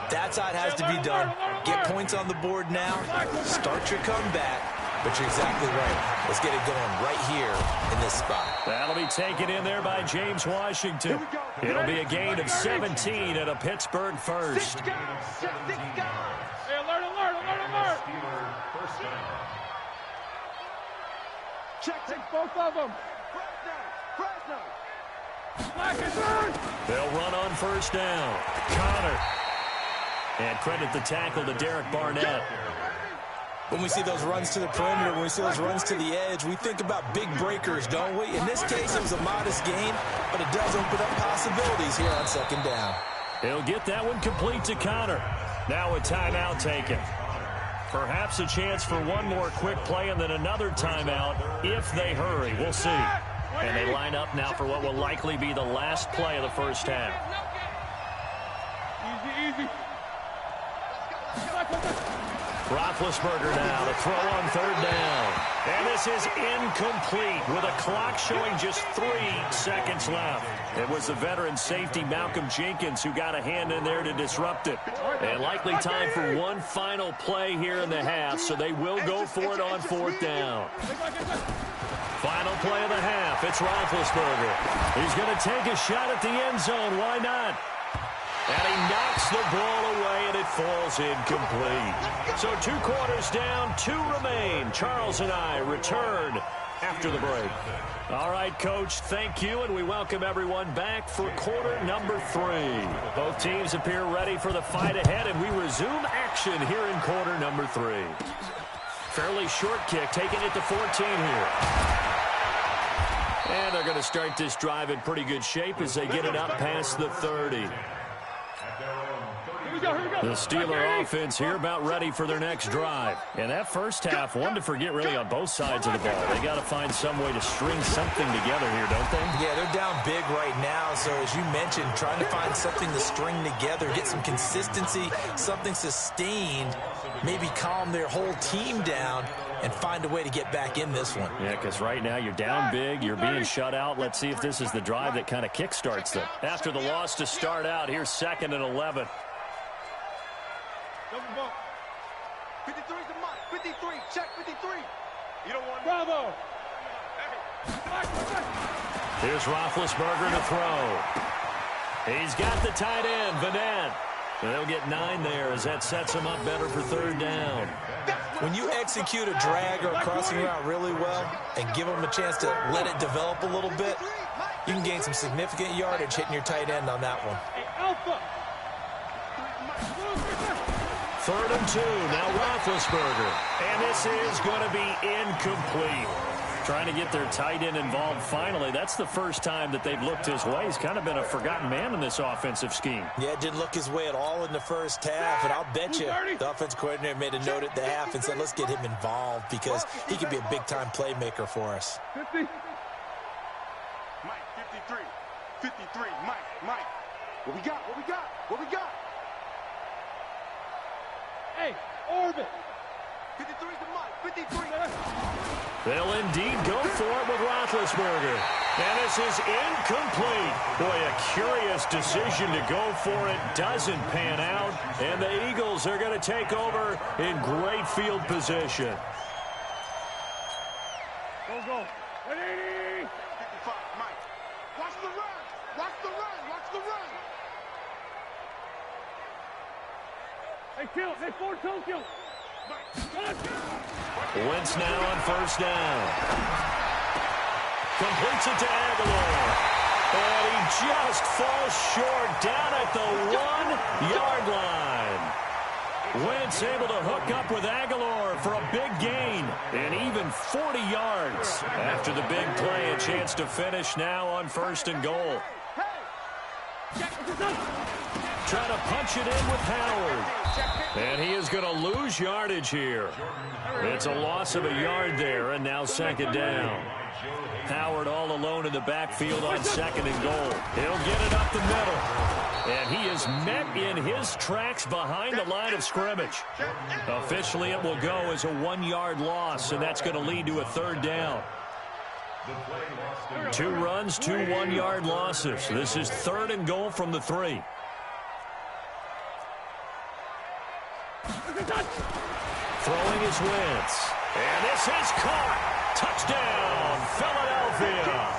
that's how it has to be done. Get points on the board now. Start your comeback. But you're exactly right. Let's get it going right here in this spot. That'll be taken in there by James Washington. It'll be a gain of 17 and a Pittsburgh first. Hey, alert. Check Both of them. They'll run on first down. Connor. And credit the tackle to Derek Barnett. When we see those runs to the perimeter, when we see those runs to the edge, we think about big breakers, don't we? In this case, it was a modest gain, but it does open up possibilities here on second down. He'll get that one complete to Connor. Now a timeout taken. Perhaps a chance for one more quick play and then another timeout if they hurry. We'll see. And they line up now for what will likely be the last play of the first half. Easy. Roethlisberger now to throw on third down. And this is incomplete with a clock showing just 3 seconds left. It was the veteran safety Malcolm Jenkins who got a hand in there to disrupt it. And likely time for one final play here in the half, so they will go for it on fourth down. Final play of the half. It's Roethlisberger. He's going to take a shot at the end zone. Why not? And he knocks the ball away, and it falls incomplete. So 2 quarters down, 2 remain. Charles and I return after the break. All right, Coach, thank you, and we welcome everyone back for quarter number 3. Both teams appear ready for the fight ahead, and we resume action here in quarter number 3. Fairly short kick, taking it to 14 here. And they're going to start this drive in pretty good shape as they get it up past the 30. The Steeler offense here about ready for their next drive. And that first half, one to forget really on both sides of the ball. They got to find some way to string something together here, don't they? Yeah, they're down big right now. So as you mentioned, trying to find something to string together, get some consistency, something sustained, maybe calm their whole team down and find a way to get back in this one. Yeah, because right now you're down big, you're being shut out. Let's see if this is the drive that kind of kickstarts them. After the loss to start out, here's 2nd and 11. 53's the mark. 53. Check 53. You don't want Bravo. Here's Roethlisberger to throw. He's got the tight end, Vanette. They'll get 9 there as that sets him up better for third down. When you execute a drag or a crossing route really well and give them a chance to let it develop a little bit, you can gain some significant yardage hitting your tight end on that one. Alpha. 3rd and 2, now Roethlisberger. And this is going to be incomplete. Trying to get their tight end involved finally. That's the first time that they've looked his way. He's kind of been a forgotten man in this offensive scheme. Yeah, it didn't look his way at all in the first half, and I'll bet you the offense coordinator made a note at the half and said, let's get him involved because he could be a big-time playmaker for us. 50. Mike, 53. 53. Mike. What we got? Hey, orbit. 53's the mark. 53. They'll indeed go for it with Roethlisberger. And this is incomplete. Boy, a curious decision to go for it. Doesn't pan out. And the Eagles are going to take over in great field position. Go. 180. 55. Mike. Watch the run. Hey, Ford, kill. Wentz now on first down. Completes it to Aguilar. And he just falls short down at the 1-yard line. Wentz able to hook up with Aguilar for a big gain. And even 40 yards. After the big play, a chance to finish now on 1st and goal. Trying to punch it in with Howard. And he is going to lose yardage here. It's a loss of a yard there, and now 2nd down. Howard all alone in the backfield on 2nd and goal. He'll get it up the middle. And he is met in his tracks behind the line of scrimmage. Officially, it will go as a 1-yard loss, and that's going to lead to a 3rd down. 2 runs, 2 1-yard losses. This is 3rd and goal from the 3. Throwing his Wentz. And this is caught. Touchdown, Philadelphia.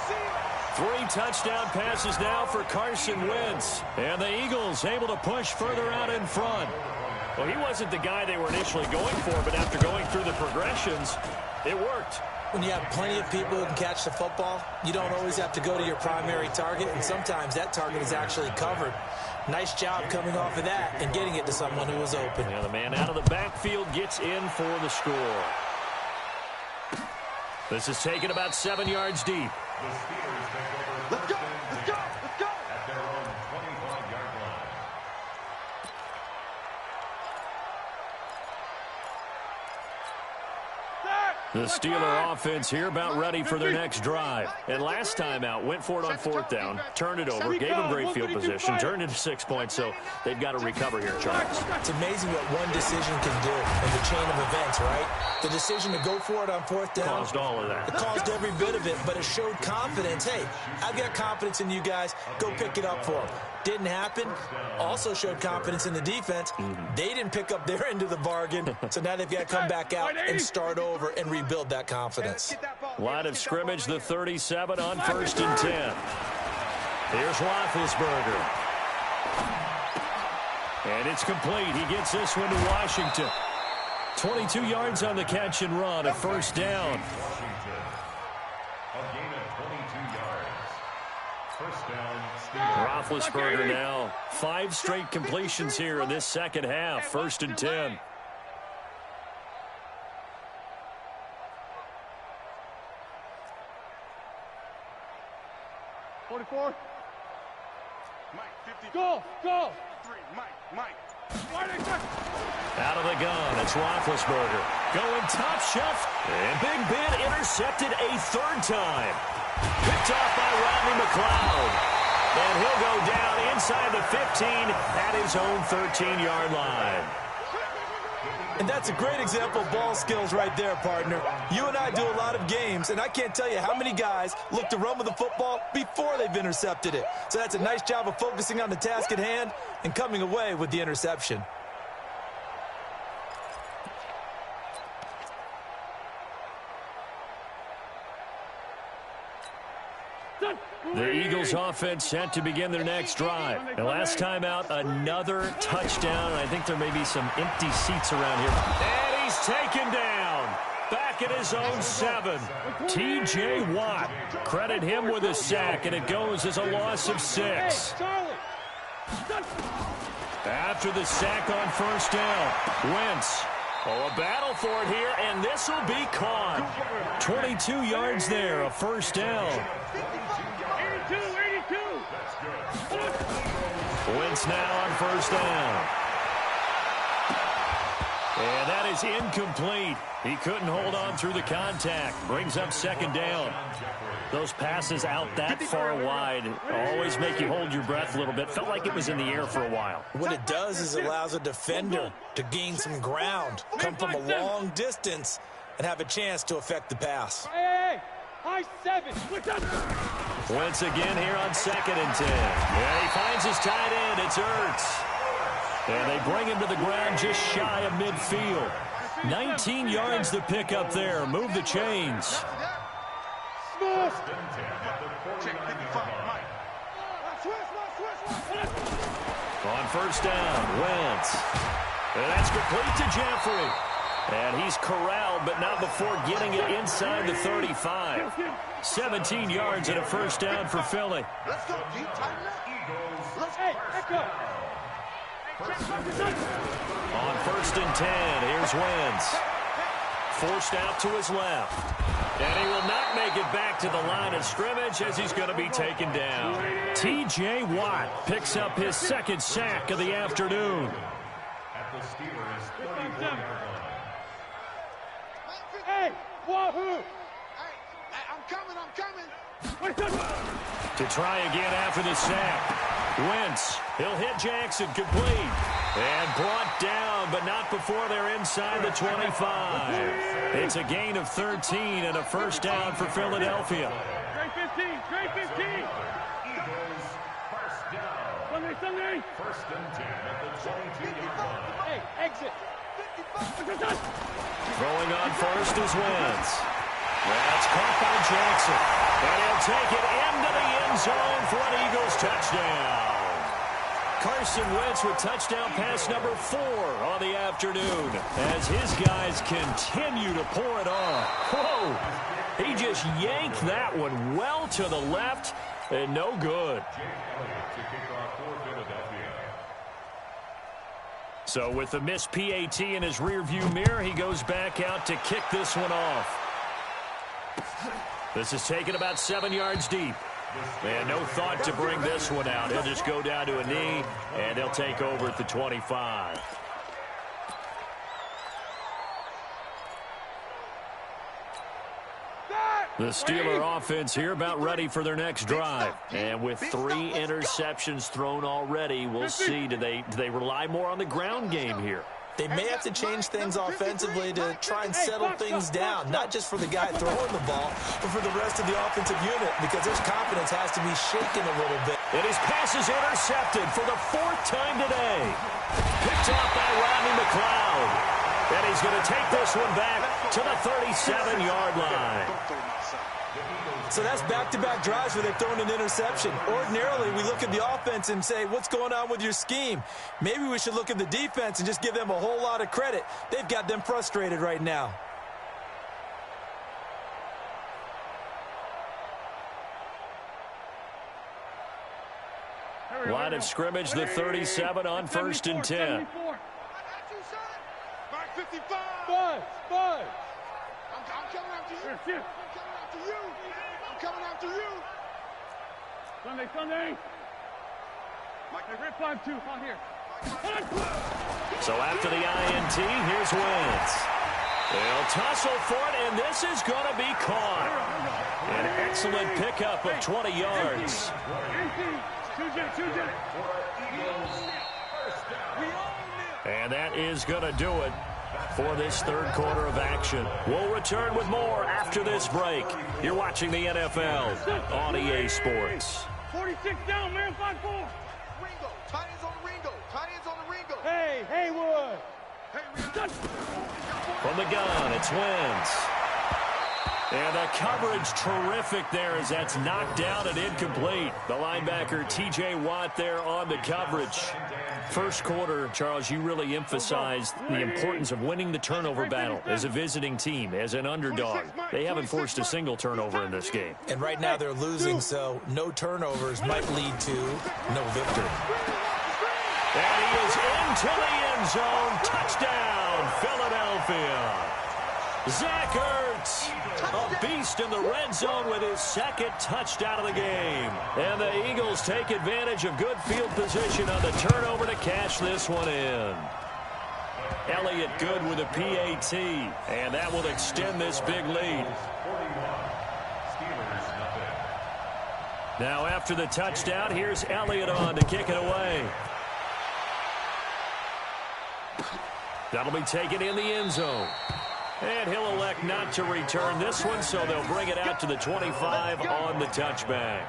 3 touchdown passes now for Carson Wentz. And the Eagles able to push further out in front. Well, he wasn't the guy they were initially going for, but after going through the progressions, it worked. When you have plenty of people who can catch the football, you don't always have to go to your primary target, and sometimes that target is actually covered. Nice job coming off of that and getting it to someone who was open. Yeah, the man out of the backfield gets in for the score. This is taken about 7 yards deep. Let's go, let's go, let's go. At their own 25-yard line. The Steeler offense here about ready for their next drive. And last time out, went for it on 4th down, turned it over, gave them great field position, turned it to 6 points, so they've got to recover here, Charles. It's amazing what one decision can do in the chain of events, right? The decision to go for it on 4th down. Caused all of that. It caused every bit of it, but it showed confidence. Hey, I've got confidence in you guys. Go pick it up for them. Didn't happen. Also showed confidence in the defense. They didn't pick up their end of the bargain, so now they've got to come back out and start over and rebuild that confidence. Line of scrimmage, the 37 on 1st and 10. Here's Roethlisberger. And it's complete. He gets this one to Washington. 22 yards on the catch and run, a 1st down. Washington. A gain of 22 yards. 1st down, Steelers. Roethlisberger now. 5 straight completions here in this 2nd half. 1st and 10. Go, go. Out of the gun, it's Roethlisberger. Going top shelf. And Big Ben intercepted a 3rd time. Picked off by Rodney McLeod. And he'll go down inside the 15 at his own 13-yard line. And that's a great example of ball skills right there, partner. You and I do a lot of games, and I can't tell you how many guys look to run with the football before they've intercepted it. So that's a nice job of focusing on the task at hand and coming away with the interception. The Eagles offense set to begin their next drive. And last time out, another touchdown. And I think there may be some empty seats around here. And he's taken down. Back at his own 7. T.J. Watt. Credit him with a sack, and it goes as a loss of 6. After the sack on 1st down, Wentz. Oh, a battle for it here, and this will be caught. 22 yards there, a 1st down. 82. Wentz now on 1st down. And that is incomplete. He couldn't hold on through the contact. Brings up 2nd down. Those passes out that far wide always make you hold your breath a little bit. Felt like it was in the air for a while. What it does is it allows a defender to gain some ground, come from a long distance, and have a chance to affect the pass. Hey, high 7. Wentz again here on 2nd and 10. And he finds his tight end. It's Ertz. And they bring him to the ground just shy of midfield. 19 yards to pick up there. Move the chains. Smith. On 1st down, Wentz. And that's complete to Jeffrey. And he's corralled, but not before getting it inside the 35. 17 yards and a 1st down for Philly. Let's go, G. Tighten up. Hey, echo. On 1st and 10, here's Wentz. Forced out to his left. And he will not make it back to the line of scrimmage as he's going to be taken down. T.J. Watt picks up his 2nd sack of the afternoon. At the Steelers' 31-yard line. Hey, wahoo. Hey, I'm coming. To try again after the sack. Wentz He'll hit Jackson, complete. And brought down, but not before they're inside the 25. It's a gain of 13 and a first down for Philadelphia. Trade 15, trade 15. Eagles, first down. Sunday. First and 10 at the 22-yard line. Hey, exit. Throwing on first is Wentz. That's caught by Jackson. And he'll take it into the end zone for an Eagles touchdown. Carson Wentz with touchdown pass number 4 on the afternoon as his guys continue to pour it on. Whoa! He just yanked that one well to the left and no good. So with the missed PAT in his rearview mirror, he goes back out to kick this one off. This is taken about 7 yards deep. And no thought to bring this one out. He'll just go down to a knee, and they'll take over at the 25. The Steeler offense here about ready for their next drive. And with 3 interceptions thrown already, we'll see. Do they rely more on the ground game here? They may have to change things offensively to try and settle things down, not just for the guy throwing the ball, but for the rest of the offensive unit, because his confidence has to be shaken a little bit. And his pass is intercepted for the 4th time today. Picked off by Rodney McLeod. And he's going to take this one back to the 37-yard line. So that's back-to-back drives where they've thrown an interception. Ordinarily, we look at the offense and say, what's going on with your scheme? Maybe we should look at the defense and just give them a whole lot of credit. They've got them frustrated right now. Line of scrimmage, the 37 on 1st and 10. Mark 55. Buzz. I'm coming after you. I'm coming after you. I'm coming after you. Sunday. Mike, rip 5-2 on here. So after the INT, here's Wentz. They'll tussle for it, and this is going to be caught. An excellent pickup of 20 yards. And that is going to do it for this 3rd quarter of action. We'll return with more after this break. You're watching the NFL on EA Sports. 46 down, man, 5-4. Ringo, tight ends on the Ringo. Tight ends on the Ringo. Hey, Haywood. From the gun, it's Wentz. And the coverage terrific there as that's knocked down and incomplete. The linebacker, T.J. Watt, there on the coverage. First quarter, Charles, you really emphasized the importance of winning the turnover battle as a visiting team, as an underdog. They haven't forced a single turnover in this game. And right now they're losing, so no turnovers might lead to no victory. And he is into the end zone. Touchdown, Philadelphia. Zach Ertz, a beast in the red zone with his 2nd touchdown of the game. And the Eagles take advantage of good field position on the turnover to cash this one in. Elliott good with a PAT, and that will extend this big lead. Now after the touchdown, here's Elliott on to kick it away. That'll be taken in the end zone. And he'll elect not to return this one, so they'll bring it out to the 25 on the touchback.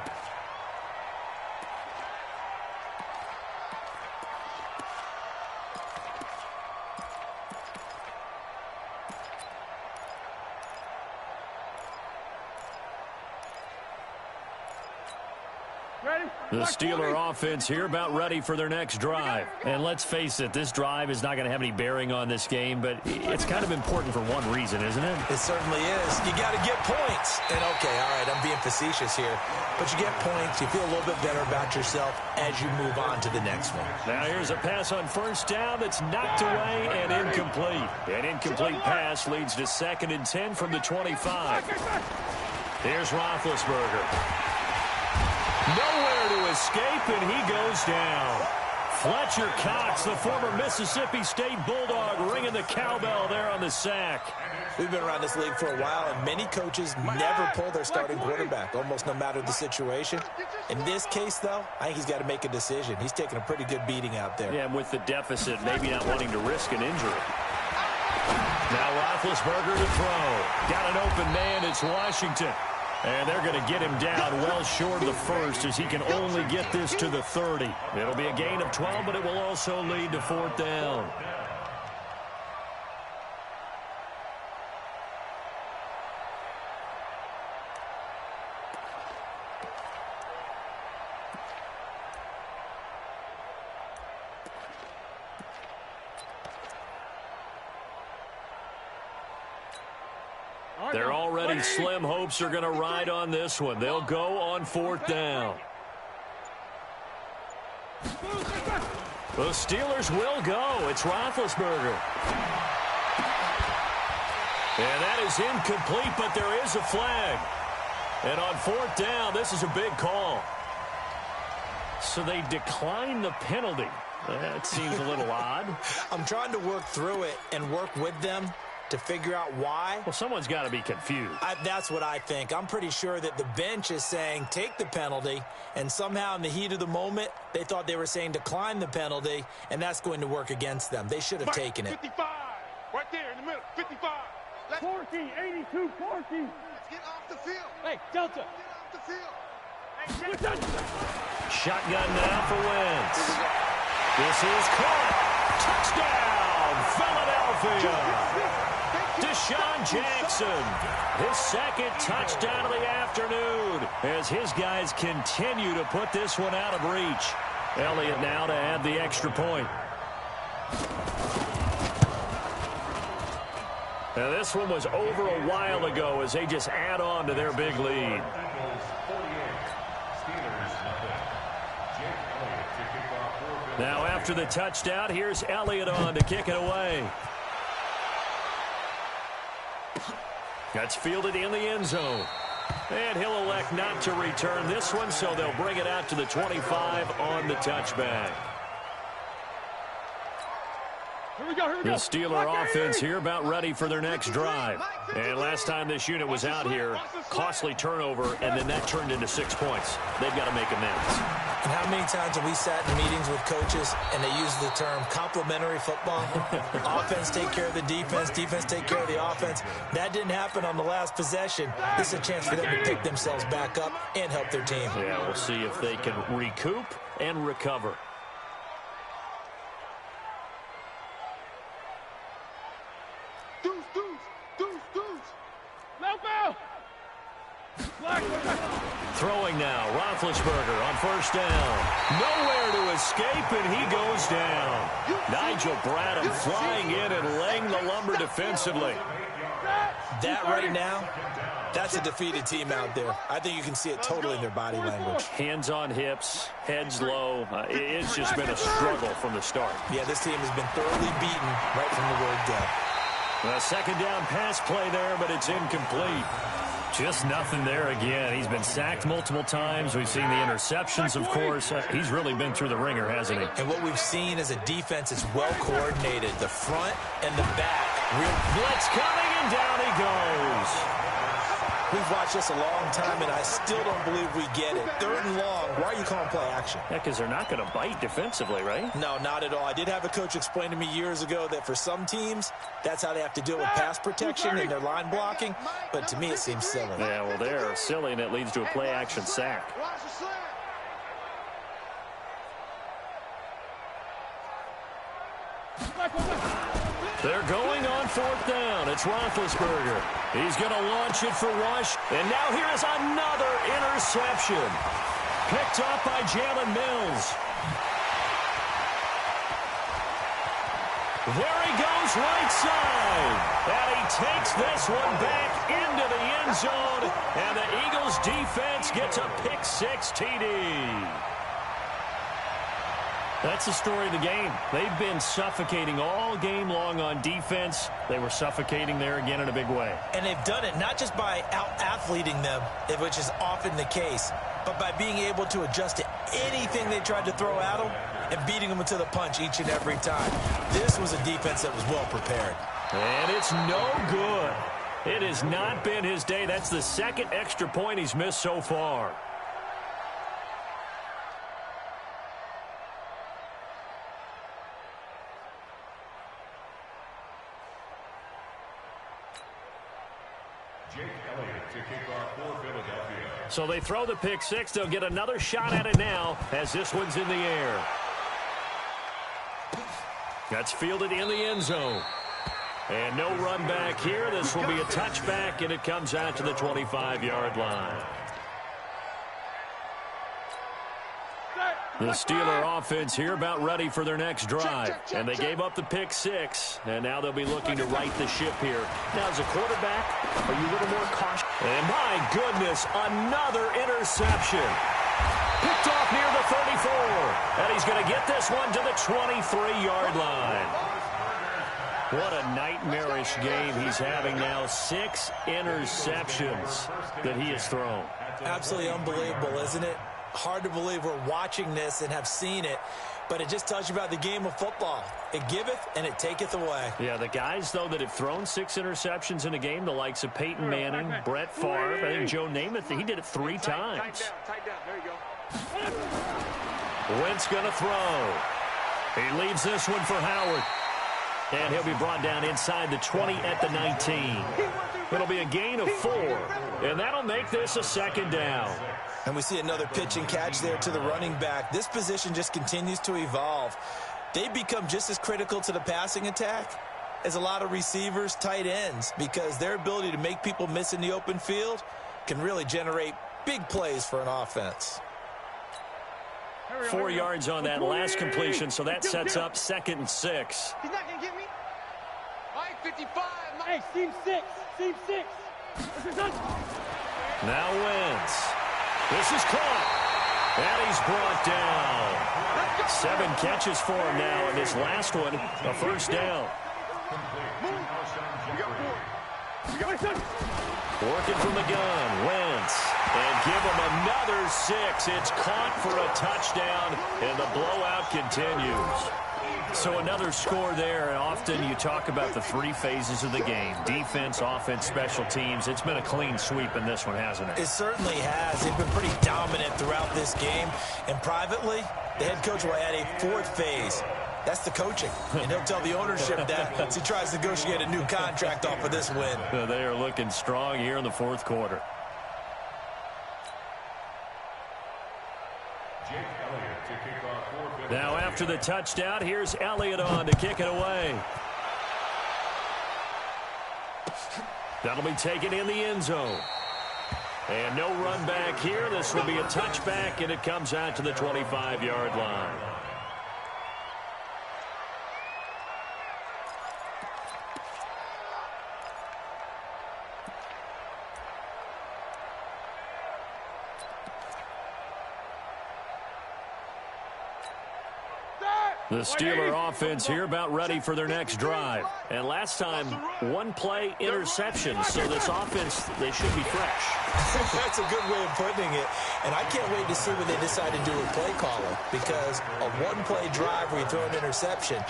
The Steeler offense here about ready for their next drive. And let's face it, this drive is not going to have any bearing on this game, but it's kind of important for one reason, isn't it? It certainly is. You got to get points. And okay, all right, I'm being facetious here. But you get points, you feel a little bit better about yourself as you move on to the next one. Now here's a pass on 1st down that's knocked away and incomplete. An incomplete pass leads to 2nd and 10 from the 25. Here's Roethlisberger. Nowhere to escape, and he goes down. Fletcher Cox, the former Mississippi State Bulldog, ringing the cowbell there on the sack. We've been around this league for a while, and many coaches never pull their starting quarterback, almost no matter the situation. In this case, though, I think he's got to make a decision. He's taking a pretty good beating out there. Yeah, and with the deficit, maybe not wanting to risk an injury. Now Roethlisberger to throw. Got an open man, it's Washington. And they're going to get him down well short of the first as he can only get this to the 30. It'll be a gain of 12, but it will also lead to 4th down. Their already slim hopes are going to ride on this one. They'll go on 4th down. The Steelers will go. It's Roethlisberger. And that is incomplete, but there is a flag. And on 4th down, this is a big call. So they decline the penalty. That seems a little odd. I'm trying to work through it and work with them to figure out why. Well, someone's got to be confused. That's what I think. I'm pretty sure that the bench is saying take the penalty, and somehow in the heat of the moment, they thought they were saying decline the penalty, and that's going to work against them. They should have taken it. 55, right there in the middle, 55. Corky, 82, Corky. Let's get off the field. Hey, Delta. Get off the field. Shotgun now for Wentz. This is caught. Touchdown, Philadelphia. Deshaun Jackson, his second touchdown of the afternoon as his guys continue to put this one out of reach. Elliott now to add the extra point. Now this one was over a while ago as they just add on to their big lead. Now after the touchdown, here's Elliott on to kick it away. That's fielded in the end zone. And he'll elect not to return this one, so they'll bring it out to the 25 on the touchback. The Steeler offense here about ready for their next drive. And last time this unit was out here, costly turnover, and then that turned into 6 points. They've got to make amends. And how many times have we sat in meetings with coaches and they use the term complementary football? Offense take care of the defense, defense take care of the offense. That didn't happen on the last possession. This is a chance for them to pick themselves back up and help their team. Yeah, we'll see if they can recoup and recover. Throwing now, Roethlisberger on 1st down. Nowhere to escape, and he goes down. Nigel Bradham flying in and laying the lumber defensively. That right now, that's a defeated team out there. I think you can see it totally in their body language. Hands on hips, heads low. It's just been a struggle from the start. Yeah, this team has been thoroughly beaten right from the word go. A 2nd down pass play there, but it's incomplete. Just nothing there again. He's been sacked multiple times. We've seen the interceptions, of course. He's really been through the ringer, hasn't he? And what we've seen is a defense that's well coordinated. The front and the back. Blitz coming, and down he goes. We've watched this a long time, and I still don't believe we get it. 3rd and long. Why are you calling play action? Yeah, because they're not going to bite defensively, right? No, not at all. I did have a coach explain to me years ago that for some teams, that's how they have to deal with pass protection and their line blocking. But to me, it seems silly. Yeah, well, they're silly, and it leads to a play action sack. They're going on 4th down. It's Roethlisberger. He's going to launch it for Rush. And now here is another interception. Picked up by Jalen Mills. There he goes right side. And he takes this one back into the end zone. And the Eagles defense gets a pick-6 TD. That's the story of the game. They've been suffocating all game long on defense. They were suffocating there again in a big way. And they've done it not just by out-athleting them, which is often the case, but by being able to adjust to anything they tried to throw at them and beating them to the punch each and every time. This was a defense that was well prepared. And it's no good. It has not been his day. That's the second extra point he's missed so far. So they throw the pick six. They'll get another shot at it now as this one's in the air. That's fielded in the end zone. And no run back here. This will be a touchback, and it comes out to the 25-yard line. The Steeler offense here about ready for their next drive. And they gave up the pick six, and now they'll be looking to right the ship here. Now, as a quarterback, are you a little more cautious? And my goodness, another interception. Picked off near the 34. And he's going to get this one to the 23-yard line. What a nightmarish game he's having now. 6 interceptions that he has thrown. Absolutely unbelievable, isn't it? Hard to believe we're watching this and have seen it, but it just tells you about the game of football. It giveth and it taketh away. Yeah, the guys, though, that have thrown 6 interceptions in a game, the likes of Peyton Manning, Brett Favre, I think Joe Namath, he did it 3 times. Tight down. There you go. Wentz going to throw. He leaves this one for Howard. And he'll be brought down inside the 20 at the 19. It'll be a gain of 4, and that'll make this a second down. And we see another pitch and catch there to the running back. This position just continues to evolve. They become just as critical to the passing attack as a lot of receivers, tight ends, because their ability to make people miss in the open field can really generate big plays for an offense. 4 yards on that last completion, so that sets up 2nd and 6. He's not going to get me. Mike, 55. Hey, team 6. Team 6. Now Wentz. This is caught. And he's brought down. 7 catches for him now, and his last one, a first down. Working from the gun, Wentz. And give him another 6. It's caught for a touchdown, and the blowout continues. So another score there, and often you talk about the 3 phases of the game. Defense, offense, special teams. It's been a clean sweep in this one, hasn't it? It certainly has. They've been pretty dominant throughout this game. And privately, the head coach will add a 4th phase. That's the coaching. And he'll tell the ownership that as he tries to negotiate a new contract off of this win. They are looking strong here in the 4th quarter. Now after the touchdown, here's Elliott on to kick it away. That'll be taken in the end zone. And no run back here. This will be a touchback, and it comes out to the 25-yard line. The Steeler offense here about ready for their next drive. And last time, 1-play interception. So this offense, they should be fresh. That's a good way of putting it. And I can't wait to see what they decide to do with play calling, because a 1-play drive where you throw an interception,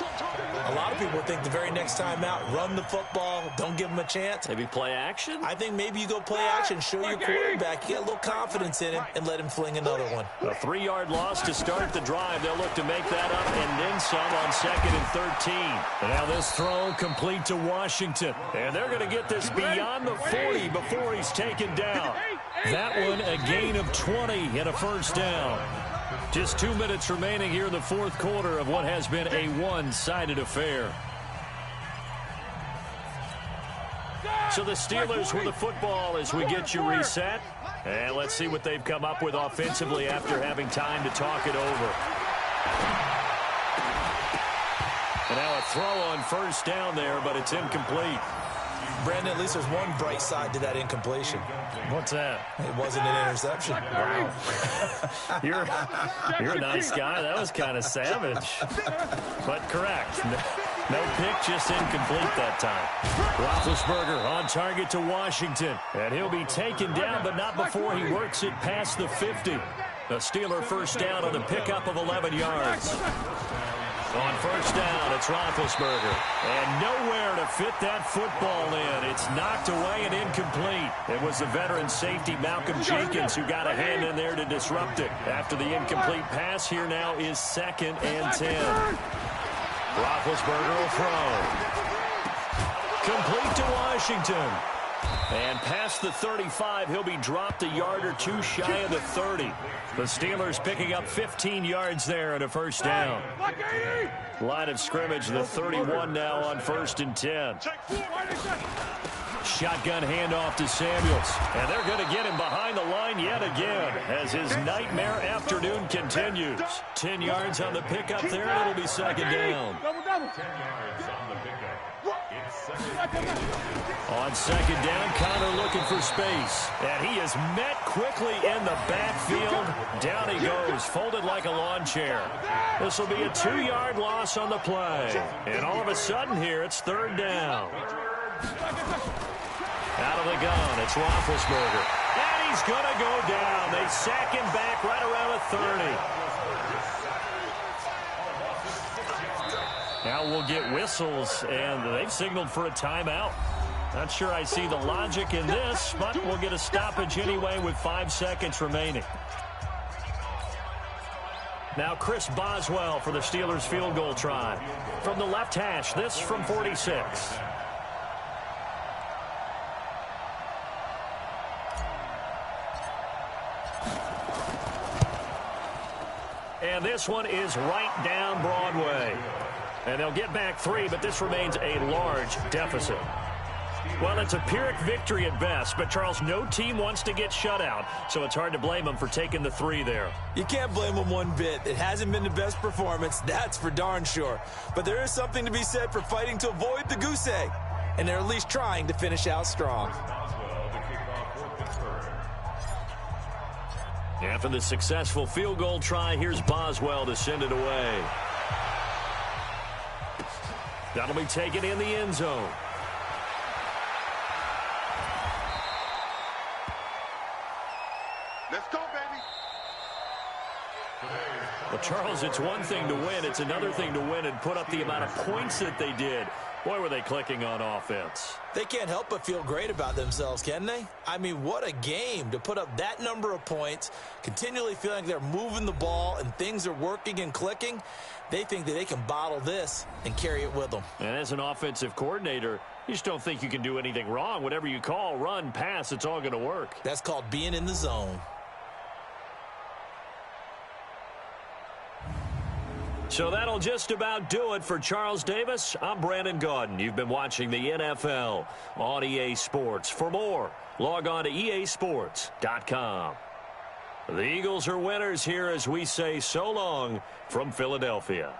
a lot of people think the very next time out, run the football, don't give them a chance. Maybe play action? I think maybe you go play action, show your quarterback, you get a little confidence in him, and let him fling another one. A 3-yard loss to start the drive. They'll look to make that up and then some on 2nd and 13. And now this throw complete to Washington. And they're going to get this beyond the 40 before he's taken down. That one a gain of 20 and a first down. Just 2 minutes remaining here in the 4th quarter of what has been a one-sided affair. So the Steelers with the football as we get you reset. And let's see what they've come up with offensively after having time to talk it over. And now a throw on first down there, but it's incomplete. Brandon, at least there's one bright side to that incompletion. What's that? It wasn't an interception. Wow. You're a nice guy. That was kind of savage. But correct. No pick, just incomplete that time. Roethlisberger on target to Washington. And he'll be taken down, but not before he works it past the 50. A Steeler first down on the pickup of 11 yards. On first down, it's Roethlisberger. And nowhere to fit that football in. It's knocked away and incomplete. It was the veteran safety Malcolm Jenkins who got a hand in there to disrupt it. After the incomplete pass, here now is 2nd and 10. Roethlisberger will throw. Complete to Washington. And past the 35, he'll be dropped a yard or two shy of the 30. The Steelers picking up 15 yards there at a first down. Line of scrimmage, the 31 now on 1st and 10. Shotgun handoff to Samuels. And they're going to get him behind the line yet again as his nightmare afternoon continues. 10 yards on the pickup there, and it'll be 2nd down. 10 yards on the pickup. It's 2nd down. On 2nd down, Connor looking for space. And he is met quickly in the backfield. Down he goes, folded like a lawn chair. This will be a 2-yard loss on the play. And all of a sudden here, it's 3rd down. Out of the gun, it's Roethlisberger. And he's going to go down. They sack him back right around the 30. Now we'll get whistles, and they've signaled for a timeout. Not sure I see the logic in this, but we'll get a stoppage anyway with 5 seconds remaining. Now Chris Boswell for the Steelers field goal try. From the left hash, this from 46. And this one is right down Broadway. And they'll get back 3, but this remains a large deficit. Well, it's a Pyrrhic victory at best, but, Charles, no team wants to get shut out, so it's hard to blame them for taking the 3 there. You can't blame them one bit. It hasn't been the best performance, that's for darn sure. But there is something to be said for fighting to avoid the goose egg, and they're at least trying to finish out strong. After the successful field goal try, here's Boswell to send it away. That'll be taken in the end zone. Let's go, baby. Well, Charles, it's one thing to win. It's another thing to win and put up the amount of points that they did. Boy, were they clicking on offense. They can't help but feel great about themselves, can they? I mean, what a game to put up that number of points, continually feeling like they're moving the ball and things are working and clicking. They think that they can bottle this and carry it with them. And as an offensive coordinator, you just don't think you can do anything wrong. Whatever you call, run, pass, it's all going to work. That's called being in the zone. So that'll just about do it for Charles Davis. I'm Brandon Gaudin. You've been watching the NFL on EA Sports. For more, log on to easports.com. The Eagles are winners here as we say so long from Philadelphia.